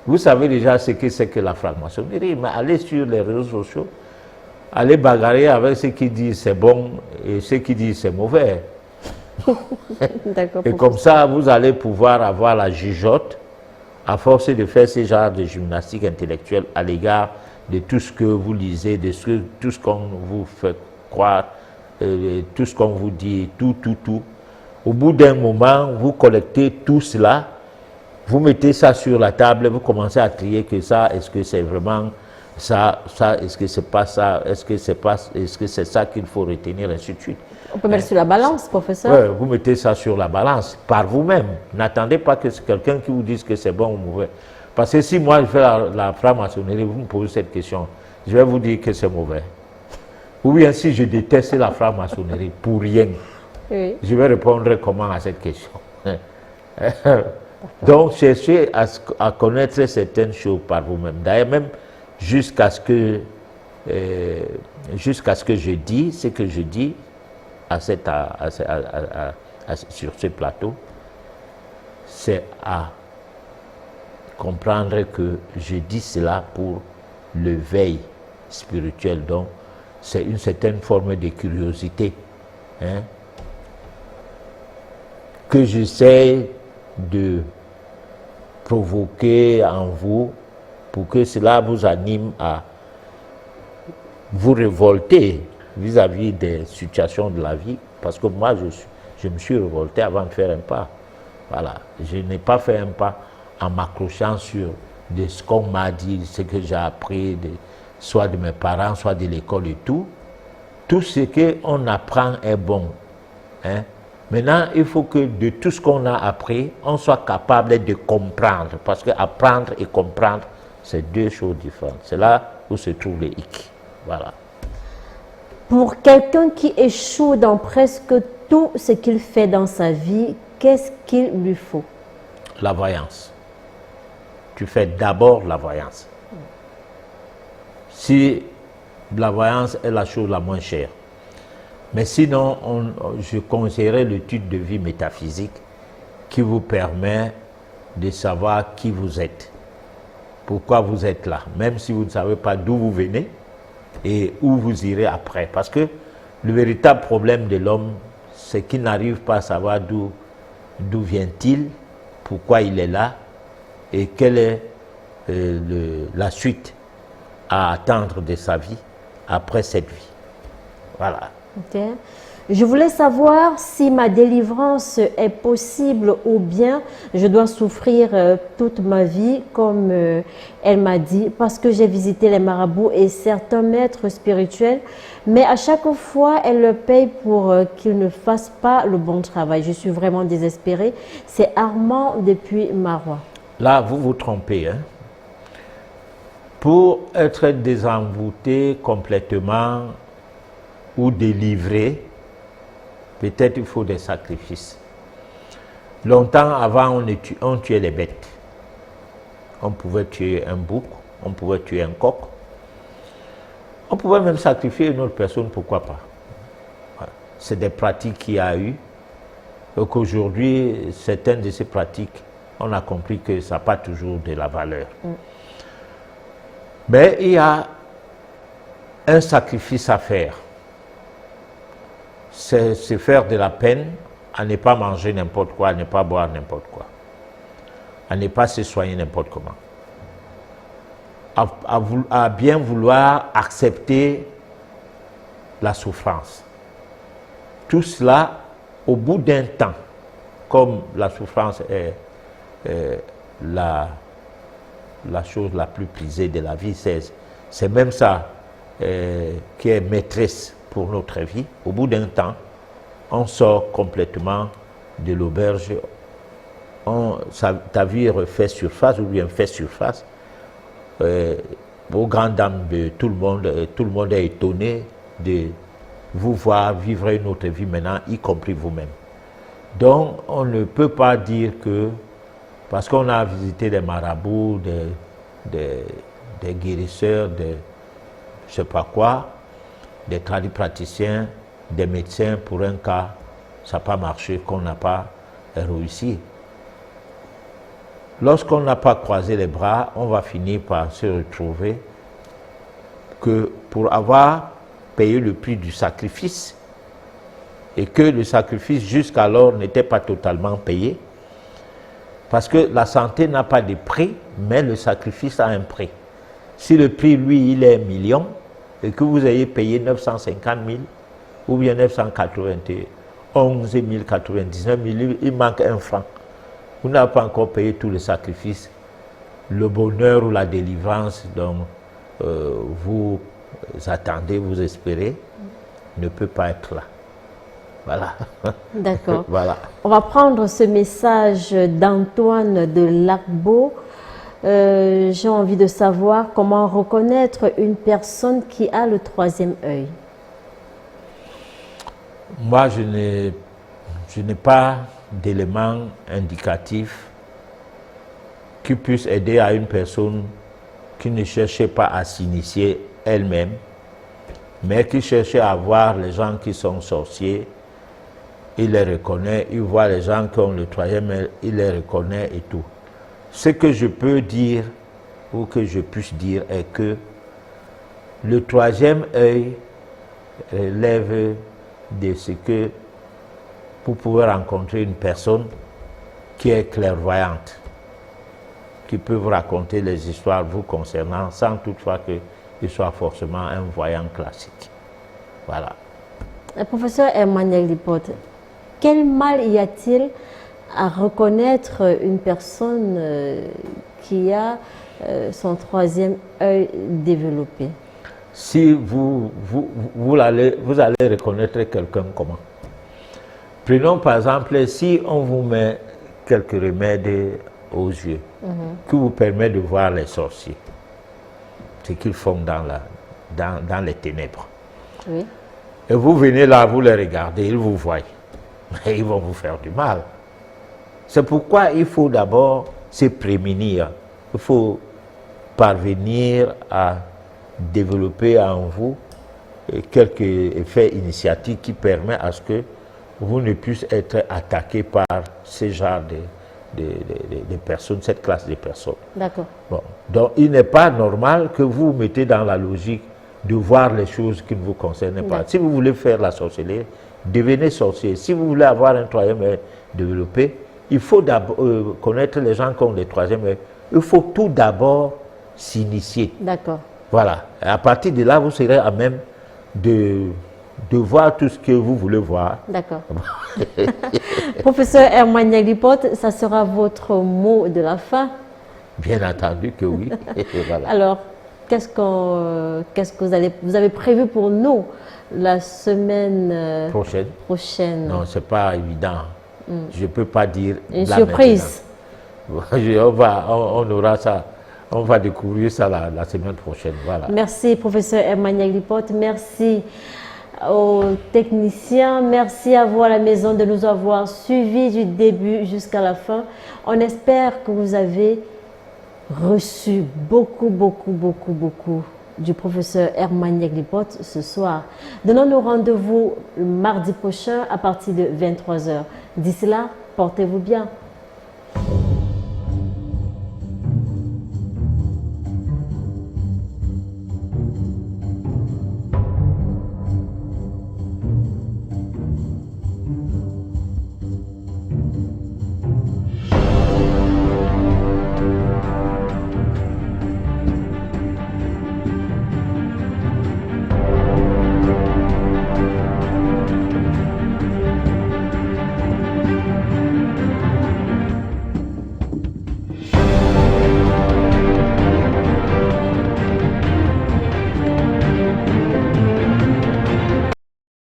Vous savez déjà ce que c'est que la franc-maçonnerie, mais allez sur les réseaux sociaux, allez bagarrer avec ceux qui disent c'est bon et ceux qui disent c'est mauvais. Et comme ça, vous allez pouvoir avoir la jugeote à force de faire ce genre de gymnastique intellectuelle à l'égard de tout ce que vous lisez, de tout ce qu'on vous fait croire, tout ce qu'on vous dit, tout. Au bout d'un moment, vous collectez tout cela, vous mettez ça sur la table, vous commencez à trier que ça, est-ce que c'est vraiment ça, est-ce que c'est pas ça, est-ce que c'est ça qu'il faut retenir, ainsi de suite. On peut mettre sur la balance, professeur? Oui, vous mettez ça sur la balance, par vous-même. N'attendez pas que c'est quelqu'un qui vous dise que c'est bon ou mauvais. Parce que si moi je fais la franc-maçonnerie, vous me posez cette question, je vais vous dire que c'est mauvais. Ou bien si je déteste la franc-maçonnerie pour rien, oui, je vais répondre comment à cette question. Donc, cherchez à connaître certaines choses par vous-même. D'ailleurs, même jusqu'à ce que je dis ce que je dis sur ce plateau, c'est à comprendre que je dis cela pour le veille spirituel. Donc, c'est une certaine forme de curiosité, hein, que j'essaie de provoquer en vous pour que cela vous anime à vous révolter vis-à-vis des situations de la vie. Parce que moi, je me suis révolté avant de faire un pas. Voilà. Je n'ai pas fait un pas en m'accrochant sur de ce qu'on m'a dit, ce que j'ai appris, soit de mes parents, soit de l'école et tout. Tout ce qu'on apprend est bon, hein. Maintenant, il faut que de tout ce qu'on a appris, on soit capable de comprendre. Parce que apprendre et comprendre, c'est deux choses différentes. C'est là où se trouve le hic. Voilà. Pour quelqu'un qui échoue dans presque tout ce qu'il fait dans sa vie, qu'est-ce qu'il lui faut? La voyance. Tu fais d'abord la voyance. Si la voyance est la chose la moins chère. Mais sinon, je conseillerais l'étude de vie métaphysique qui vous permet de savoir qui vous êtes, pourquoi vous êtes là, même si vous ne savez pas d'où vous venez et où vous irez après. Parce que le véritable problème de l'homme, c'est qu'il n'arrive pas à savoir d'où vient-il, pourquoi il est là et quelle est la suite à attendre de sa vie après cette vie. Voilà. Okay. Je voulais savoir si ma délivrance est possible ou bien je dois souffrir toute ma vie, comme elle m'a dit, parce que j'ai visité les marabouts et certains maîtres spirituels, mais à chaque fois, elle le paye pour qu'ils ne fassent pas le bon travail. Je suis vraiment désespérée. C'est Armand depuis Marois. Là, vous vous trompez. Hein? Pour être désenvoûté complètement ou délivré, peut-être il faut des sacrifices. Longtemps avant, on tuait les bêtes. On pouvait tuer un bouc, on pouvait tuer un coq. On pouvait même sacrifier une autre personne, pourquoi pas. Voilà. C'est des pratiques qu'il y a eu. Donc aujourd'hui, certaines de ces pratiques, on a compris que ça n'a pas toujours de la valeur. Mais il y a un sacrifice à faire. C'est se faire de la peine à ne pas manger n'importe quoi, à ne pas boire n'importe quoi, à ne pas se soigner n'importe comment, à bien vouloir accepter la souffrance. Tout cela, au bout d'un temps, comme la souffrance est la chose la plus prisée de la vie, c'est même ça qui est maîtresse pour notre vie. Au bout d'un temps, on sort complètement de l'auberge, ta vie refait surface ou bien fait surface. Aux grandes dames de tout le monde est étonné de vous voir vivre une autre vie maintenant, y compris vous-même. Donc, on ne peut pas dire que, parce qu'on a visité des marabouts, des guérisseurs, je ne sais pas quoi, des tradipraticiens, des médecins, pour un cas, ça n'a pas marché, qu'on n'a pas réussi. Lorsqu'on n'a pas croisé les bras, on va finir par se retrouver que pour avoir payé le prix du sacrifice, et que le sacrifice jusqu'alors n'était pas totalement payé, parce que la santé n'a pas de prix, mais le sacrifice a un prix. Si le prix, lui, il est 1 million, et que vous ayez payé 950 000, ou bien 991 099 000, il manque 1 franc. Vous n'avez pas encore payé tout le sacrifice. Le bonheur ou la délivrance dont vous attendez, vous espérez, ne peut pas être là. Voilà. D'accord. Voilà. On va prendre ce message d'Antoine de Lacbo. J'ai envie de savoir comment reconnaître une personne qui a le 3e œil. Moi, je n'ai pas d'éléments indicatifs qui puissent aider à une personne qui ne cherchait pas à s'initier elle-même, mais qui cherchait à voir les gens qui sont sorciers. Il les reconnaît, il voit les gens qui ont le 3e œil, il les reconnaît et tout. Ce que je peux dire, ou que je puisse dire, est que le 3e œil relève de ce que vous pouvez rencontrer une personne qui est clairvoyante, qui peut vous raconter les histoires vous concernant, sans toutefois qu'il soit forcément un voyant classique. Voilà. Professeur Emmanuel Lipote, quel mal y a-t-il à reconnaître une personne qui a son 3e œil développé? Si vous allez reconnaître quelqu'un comment? Prenons par exemple, si on vous met quelques remèdes aux yeux, qui vous permet de voir les sorciers, ce qu'ils font dans les ténèbres. Oui. Et vous venez là, vous les regardez, ils vous voient. Et ils vont vous faire du mal. C'est pourquoi il faut d'abord se prémunir. Il faut parvenir à développer en vous quelques effets initiatiques qui permettent à ce que vous ne puissiez être attaqué par ce genre de personnes, cette classe de personnes. D'accord. Bon. Donc il n'est pas normal que vous vous mettez dans la logique de voir les choses qui ne vous concernent pas. Si vous voulez faire la sorcellerie, devenez sorcier. Si vous voulez avoir un 3e œil développé, il faut connaître les gens qui ont le 3e œil. Il faut tout d'abord s'initier. D'accord. Voilà. Et à partir de là, vous serez à même de de voir tout ce que vous voulez voir. D'accord. Professeur Herman Yaglipote, ça sera votre mot de la fin? Bien entendu que oui. Voilà. Alors, qu'est-ce que vous avez prévu pour nous la semaine prochaine? Non, c'est pas évident. Je ne peux pas dire. Une surprise. On aura ça. On va découvrir ça la semaine prochaine. Voilà. Merci, professeur Herman Yaglipote. Merci aux techniciens. Merci à vous à la maison de nous avoir suivis du début jusqu'à la fin. On espère que vous avez reçu beaucoup du professeur Herman Yaglipote ce soir. Donnons-nous rendez-vous le mardi prochain à partir de 23 h. D'ici là, portez-vous bien.